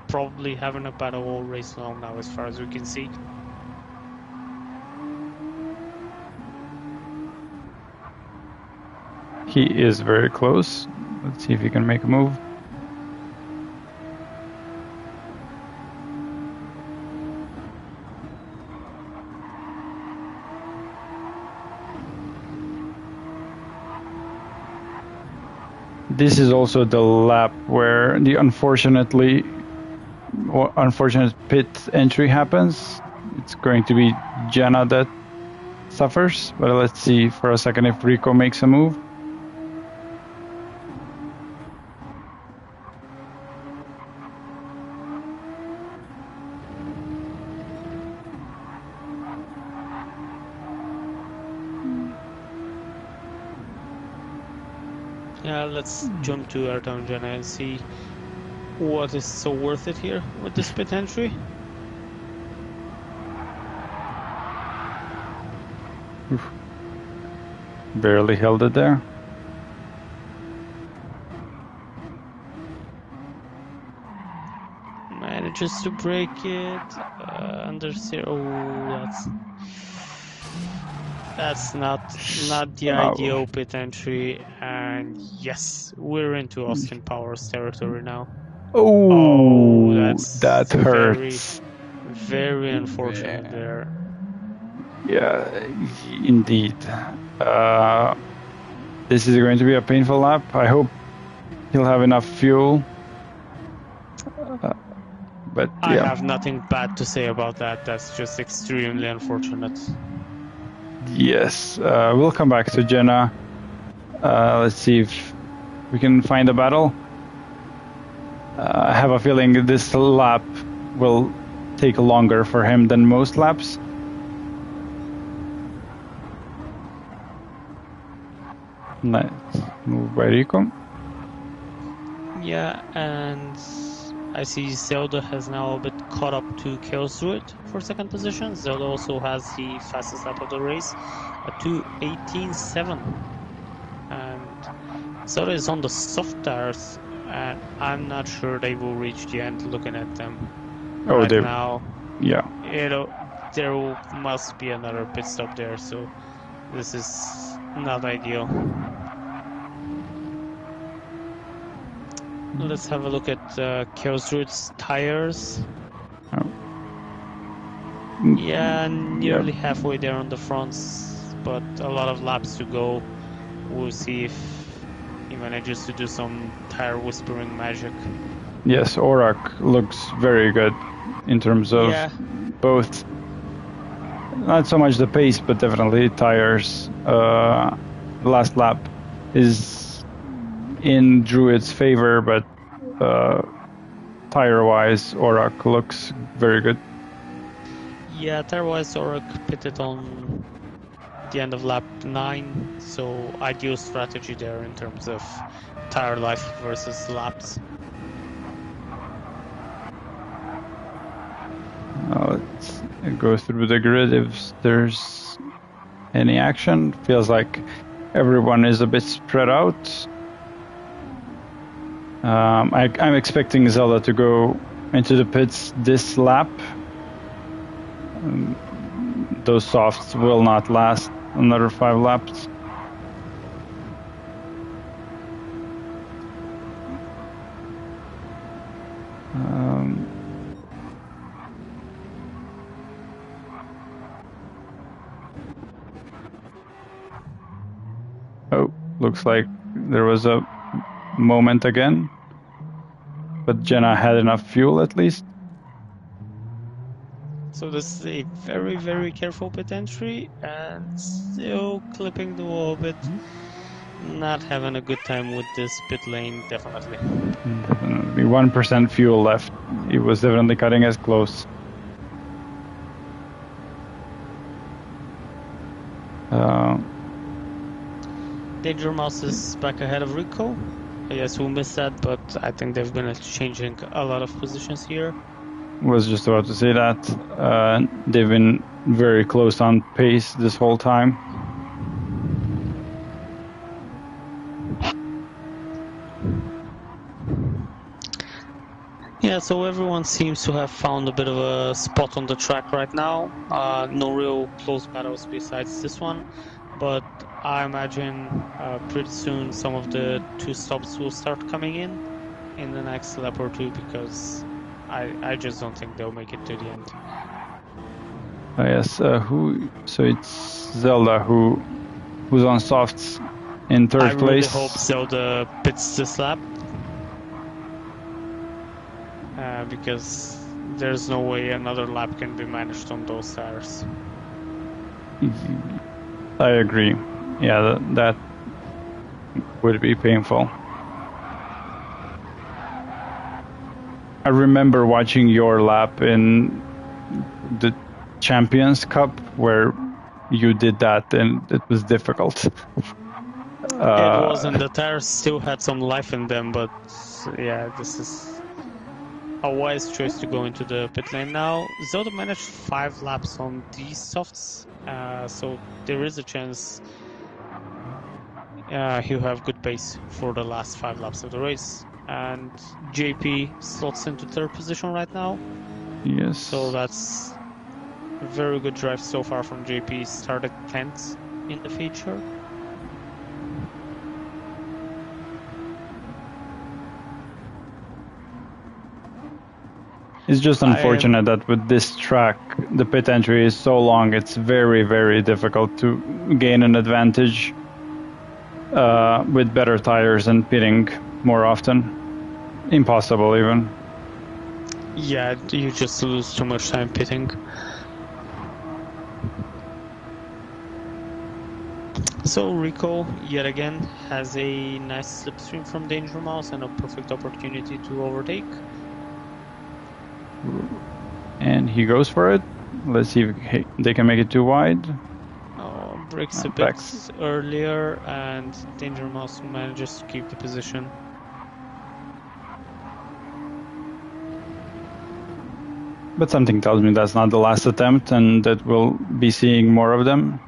probably having a battle all race long now, as far as we can see. He is very close. Let's see if he can make a move. This is also the lap where the unfortunate pit entry happens. It's going to be Jenna that suffers, but let's see for a second if Rico makes a move. Yeah, let's jump to Ayrton Jenna and see what is so worth it here with this pit entry. Oof. Barely held it there. Manages to break it. Under zero. Oh, that's not the ideal pit entry. And yes, we're into Austin Powers territory now. Oh, that hurts. Very unfortunate there. Yeah, indeed. This is going to be a painful lap. I hope he'll have enough fuel. But I have nothing bad to say about that. That's just extremely unfortunate. Yes, we'll come back to Jenna. Let's see if we can find a battle. I have a feeling this lap will take longer for him than most laps. Nice. Move by Rico. Yeah, and I see Zelda has now a bit caught up to Chaos Druid for second position. Zelda also has the fastest lap of the race, a 2:18.7. And Zelda is on the soft tires, and I'm not sure they will reach the end looking at them right now. Yeah. There must be another pit stop there, so this is not ideal. Let's have a look at Chaos Druid's tires. Yeah, nearly halfway there on the fronts, but a lot of laps to go. We'll see if he manages to do some tire whispering magic. Yes, Aurak looks very good in terms of both, not so much the pace, but definitely tires. Last lap is in Druid's favor, but tire-wise, Aurak looks very good. Yeah, tire-wise, Aurak pitted on the end of lap 9, so ideal strategy there in terms of tire life versus laps. Let's go through the grid if there's any action. Feels like everyone is a bit spread out. I'm expecting Zelda to go into the pits this lap. Those softs will not last another 5 laps. Oh, looks like there was a moment again, but Jenna had enough fuel at least. So this is a very, very careful pit entry, and still clipping the wall a bit. Not having a good time with this pit lane, definitely. Definitely 1% fuel left. He was definitely cutting us close. Danger Mouse is back ahead of Rico. Yes, we missed that, but I think they've been changing a lot of positions here. Was just about to say that. They've been very close on pace this whole time. Yeah, so everyone seems to have found a bit of a spot on the track right now. No real close battles besides this one, but I imagine pretty soon some of the 2 stops will start coming in the next lap or 2, because I just don't think they'll make it to the end. Yes, so it's Zelda who's on softs in third place. I really hope Zelda pits this lap, because there's no way another lap can be managed on those tires. I agree. Yeah, that would be painful. I remember watching your lap in the Champions Cup where you did that, and it was difficult. It was, and the tires still had some life in them, but yeah, this is a wise choice to go into the pit lane now. Zelda managed 5 laps on these softs, so there is a chance he'll have good pace for the last 5 laps of the race. And JP slots into 3rd position right now. Yes. So that's a very good drive so far from JP. Started 10th in the feature. It's just unfortunate that with this track, the pit entry is so long, it's very, very difficult to gain an advantage with better tires and pitting more often. Impossible, even. Yeah, you just lose too much time pitting. So Rico, yet again, has a nice slipstream from Danger Mouse and a perfect opportunity to overtake. And he goes for it. Let's see if they can make it too wide. Breaks a bit earlier, and Danger Mouse manages to keep the position. But something tells me that's not the last attempt and that we'll be seeing more of them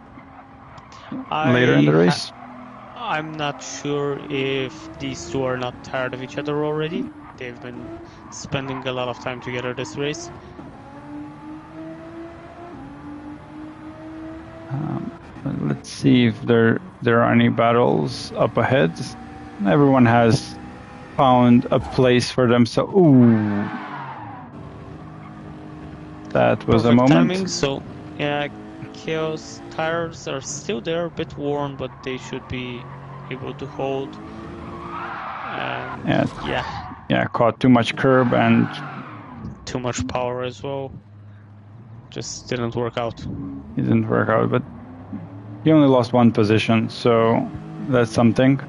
later in the race. I'm not sure if these two are not tired of each other already. They've been spending a lot of time together this race. Let's see if there are any battles up ahead. Everyone has found a place for them. So, ooh, that was Perfect a moment. Timing. So, yeah, Chaos tires are still there, a bit worn, but they should be able to hold. And yeah, caught too much curb and too much power as well. Just didn't work out. It didn't work out, but he only lost one position, so that's something.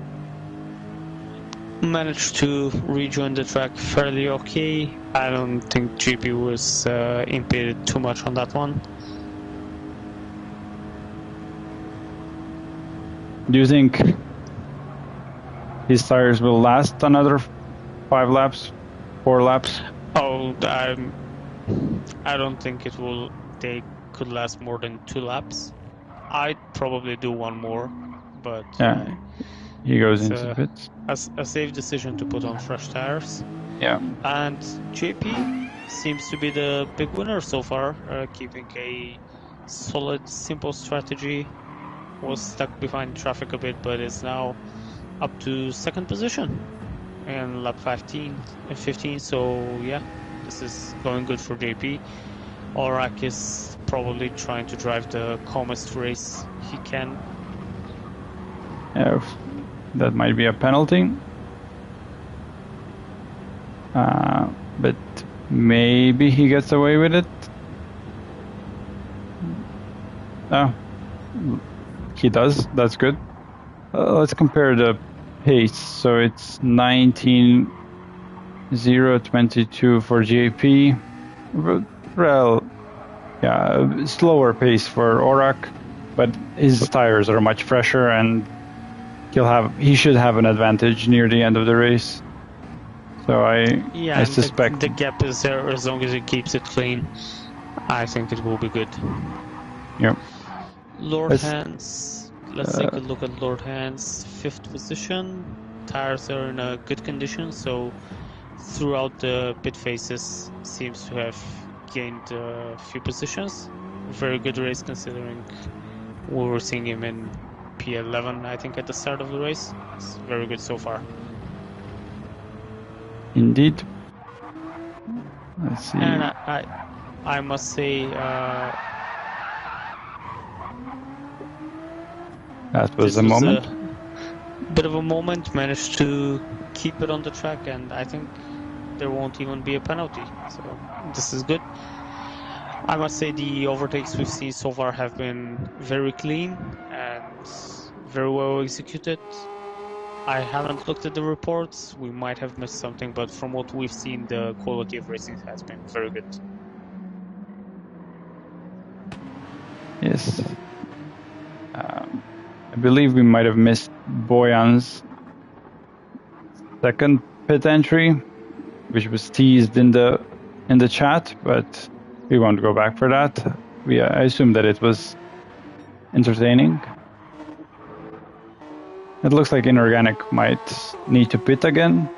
Managed to rejoin the track fairly okay. I don't think GP was impeded too much on that one. Do you think his tires will last another 5 laps, 4 laps? Oh, I don't think it will. They could last more than 2 laps. I'd probably do one more, but yeah, he goes into pits. A safe decision to put on fresh tires. Yeah, and JP seems to be the big winner so far, keeping a solid, simple strategy. Was stuck behind traffic a bit, but is now up to second position in lap 15. So yeah, this is going good for JP. Aurak is probably trying to drive the calmest race he can. Yeah, that might be a penalty. But maybe he gets away with it. Oh, he does. That's good. Let's compare the pace. So it's 19:0:22 for JP. Well, yeah, slower pace for Aurak, but his tires are much fresher, and he should have an advantage near the end of the race. So I suspect the gap is there as long as he keeps it clean. I think it will be good. Yeah. Lord Hans. Let's take a look at Lord Hans' 5th position. Tires are in a good condition, so throughout the pit phases seems to have gained a few positions. Very good race considering we were seeing him in P11, I think, at the start of the race. It's very good so far. Indeed. Let's see. And I must say, that was a moment. A bit of a moment. Managed to keep it on the track, and I think there won't even be a penalty. So this is good. I must say the overtakes we've seen so far have been very clean and very well executed. I haven't looked at the reports. We might have missed something, but from what we've seen, the quality of racing has been very good. Yes. I believe we might have missed Boyan's second pit entry, which was teased in the chat, but we won't go back for that. I assume that it was entertaining. It looks like Inorganic might need to pit again.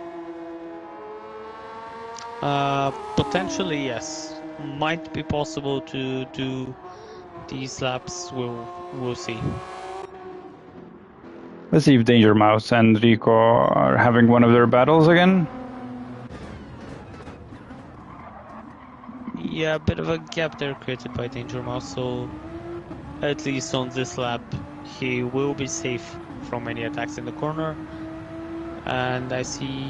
Potentially, yes. Might be possible to do these laps. We'll see. Let's see if Danger Mouse and Rico are having one of their battles again. Yeah, a bit of a gap there created by Danger Mouse, so at least on this lap he will be safe from any attacks in the corner. And I see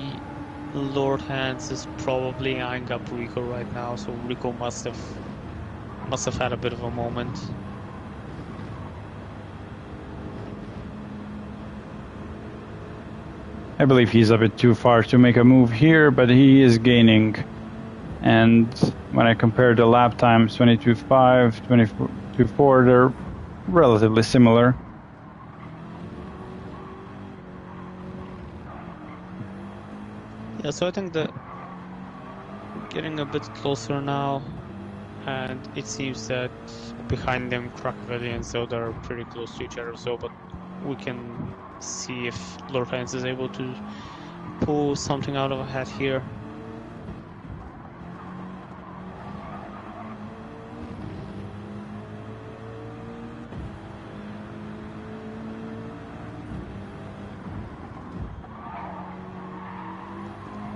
Lord Hans is probably eyeing up Rico right now, so Rico must have had a bit of a moment. I believe he's a bit too far to make a move here, but he is gaining. And when I compare the lap times, 22.5, 22.4, they're relatively similar. Yeah, so I think that getting a bit closer now, and it seems that behind them, Krakoweli and Zoda are pretty close to each other. So, but we can see if Lord Heinz is able to pull something out of a hat here.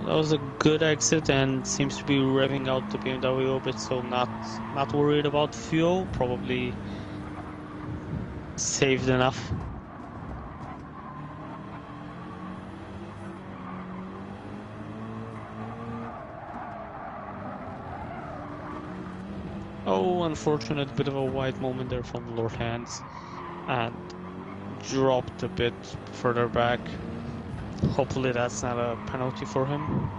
That was a good exit and seems to be revving out the BMW a bit, so not worried about fuel, probably saved enough. Oh, unfortunate bit of a wide moment there from Lord Hands and dropped a bit further back. Hopefully that's not a penalty for him.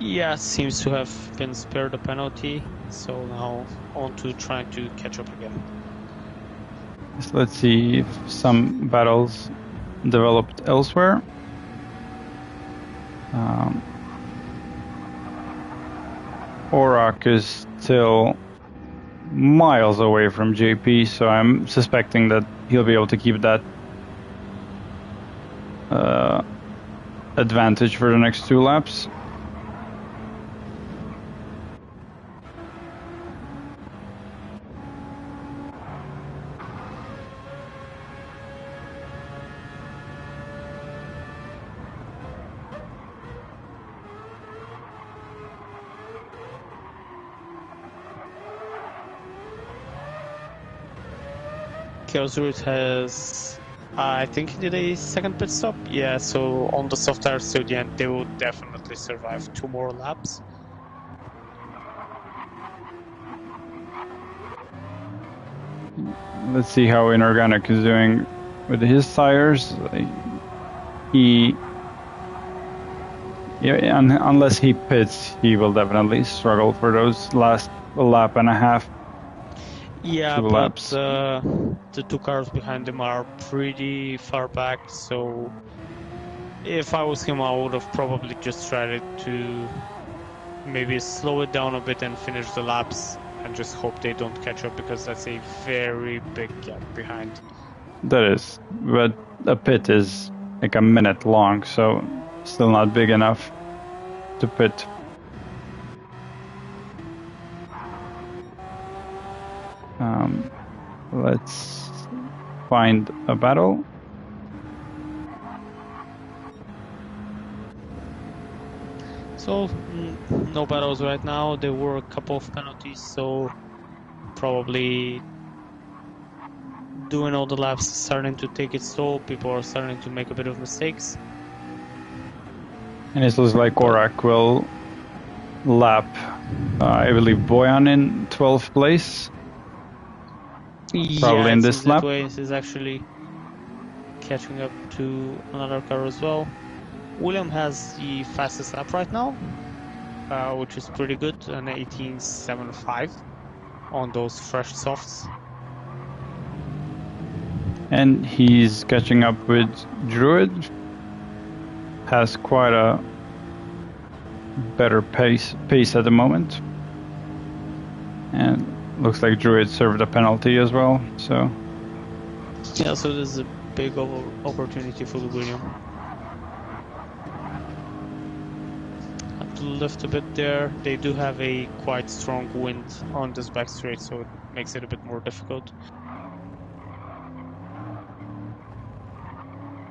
Yeah, seems to have been spared a penalty, so now on to trying to catch up again. So let's see if some battles developed elsewhere. Orak is still miles away from JP, so I'm suspecting that he'll be able to keep that advantage for the next 2 laps. Kelsrud has, I think he did a second pit stop. Yeah, so on the soft tires till the end, they will definitely survive 2 more laps. Let's see how Inorganic is doing with his tires. Unless he pits, he will definitely struggle for those last lap and a half. Yeah, but the 2 cars behind him are pretty far back, so if I was him, I would have probably just tried to maybe slow it down a bit and finish the laps and just hope they don't catch up, because that's a very big gap behind. That is, but a pit is like a minute long, so still not big enough to pit. Let's find a battle. So, no battles right now. There were a couple of penalties, so probably doing all the laps starting to take its toll. People are starting to make a bit of mistakes. And it looks like Orak will lap, I believe, Boyan in 12th place. Probably in this lap. Is actually catching up to another car as well. William has the fastest lap right now, which is pretty good, an 18.75 on those fresh softs. And he's catching up with Druid. Has quite a better pace at the moment. And looks like Druid served a penalty as well, so... Yeah, so this is a big opportunity for the William. Have to lift a bit there. They do have a quite strong wind on this back straight, so it makes it a bit more difficult.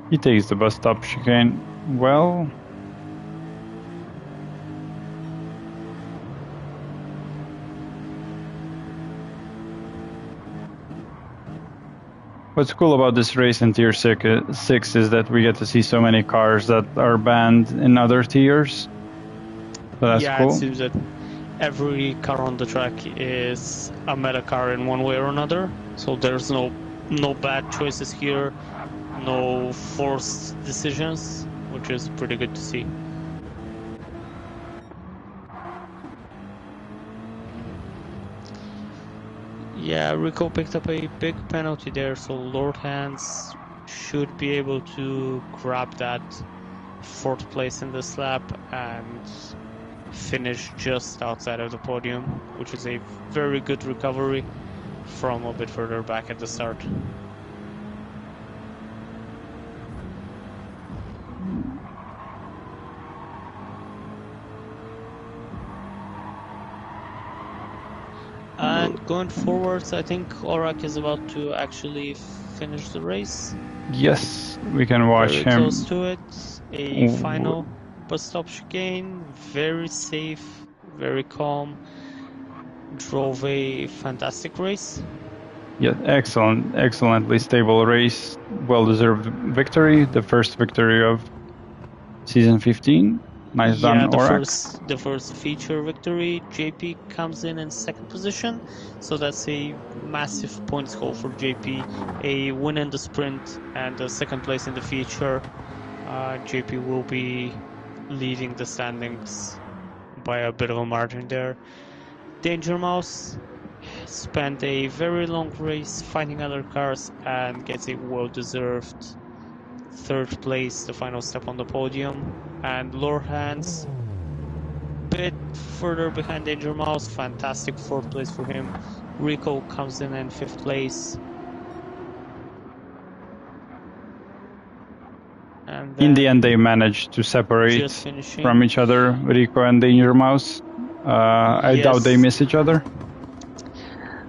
He takes the bus stop chicane well. What's cool about this race in Tier 6 is that we get to see so many cars that are banned in other tiers. So that's cool. It seems that every car on the track is a meta car in one way or another. So there's no No bad choices here, no forced decisions, which is pretty good to see. Yeah, Rico picked up a big penalty there, so Lord Hands should be able to grab that fourth place in this lap and finish just outside of the podium, which is a very good recovery from a bit further back at the start. And going forwards, I think Orak is about to actually finish the race. Yes, we can watch Very him. close to it. A final bus stop chicane. Very safe, very calm. Drove a fantastic race. Yeah, excellently stable race. Well-deserved victory. The first victory of season 15. Nice done, The Orak. first feature victory. JP comes in second position, so that's a massive points haul for JP. A win in the sprint and a second place in the feature. JP will be leading the standings by a bit of a margin there. Danger Mouse spent a very long race fighting other cars and gets a well-deserved third place, the final step on the podium. And Lord Hands, bit further behind Danger Mouse, fantastic fourth place for him. Rico comes in fifth place. And in the end, they managed to separate from each other, Rico and Danger Mouse. I doubt they miss each other.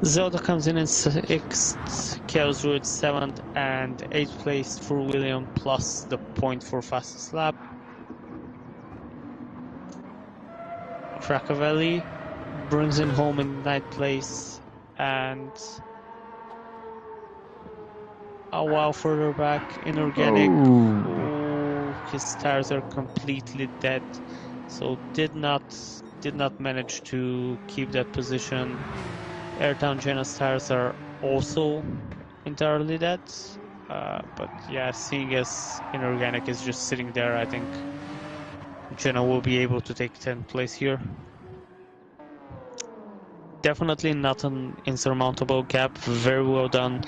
Zelda comes in sixth, Chaos Druid seventh, and eighth place for William, plus the point for fastest lap. Fracavelli brings him home in ninth place, and a while further back, Inorganic. His tires are completely dead, so did not manage to keep that position. Airtown Jenna's tires are also entirely dead, but yeah, seeing as Inorganic is just sitting there, I think Jenna will be able to take 10th place here. Definitely not an insurmountable gap, very well done,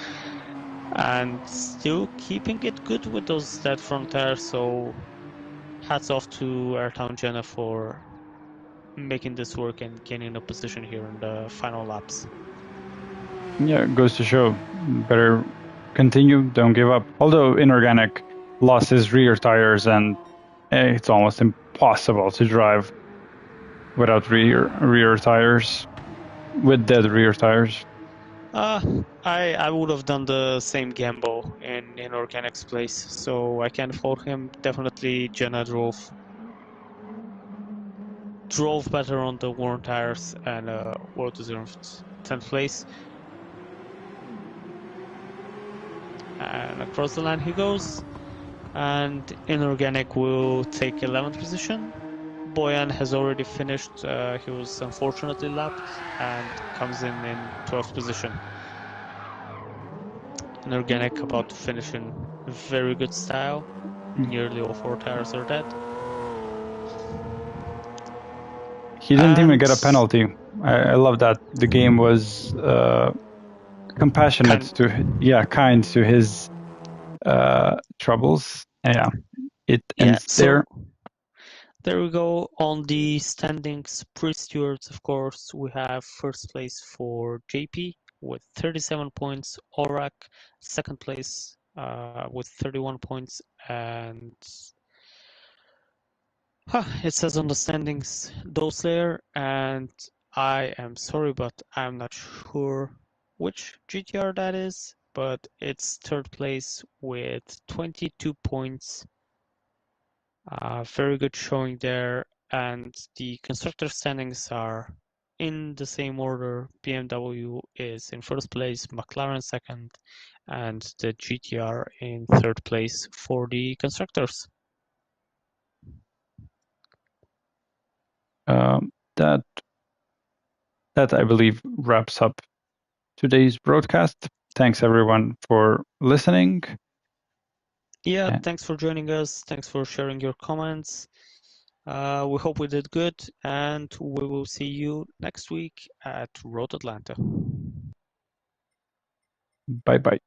and still keeping it good with those dead front tires, so hats off to Airtown Jenna for making this work and gaining a position here in the final laps. Yeah, it goes to show, better continue, don't give up. Although Inorganic lost his rear tires and it's almost impossible to drive without rear tires, with dead rear tires. I would have done the same gamble in Inorganic's place, so I can't fault him. Definitely Jenna drove better on the worn tires and well-deserved 10th place. And across the line he goes, and Inorganic will take 11th position. Boyan has already finished, he was unfortunately lapped and comes in 12th position. Inorganic about to finish in very good style, nearly all four tires are dead. He didn't even get a penalty. I love that. The game was compassionate kind to his troubles. Yeah, it ends there. There we go. On the standings, pre-stewards, of course, we have first place for JP with 37 points, Orak second place with 31 points, and it says on the standings Doslayer, and I am sorry, but I'm not sure which GTR that is, but it's third place with 22 points. Very good showing there, and the constructor standings are in the same order. BMW is in first place, McLaren second, and the GTR in third place for the constructors. That I believe wraps up today's broadcast. thanks everyone for listening. Yeah, And thanks for joining us. Thanks for sharing your comments. We hope we did good, and we will see you next week at Road Atlanta. bye-bye.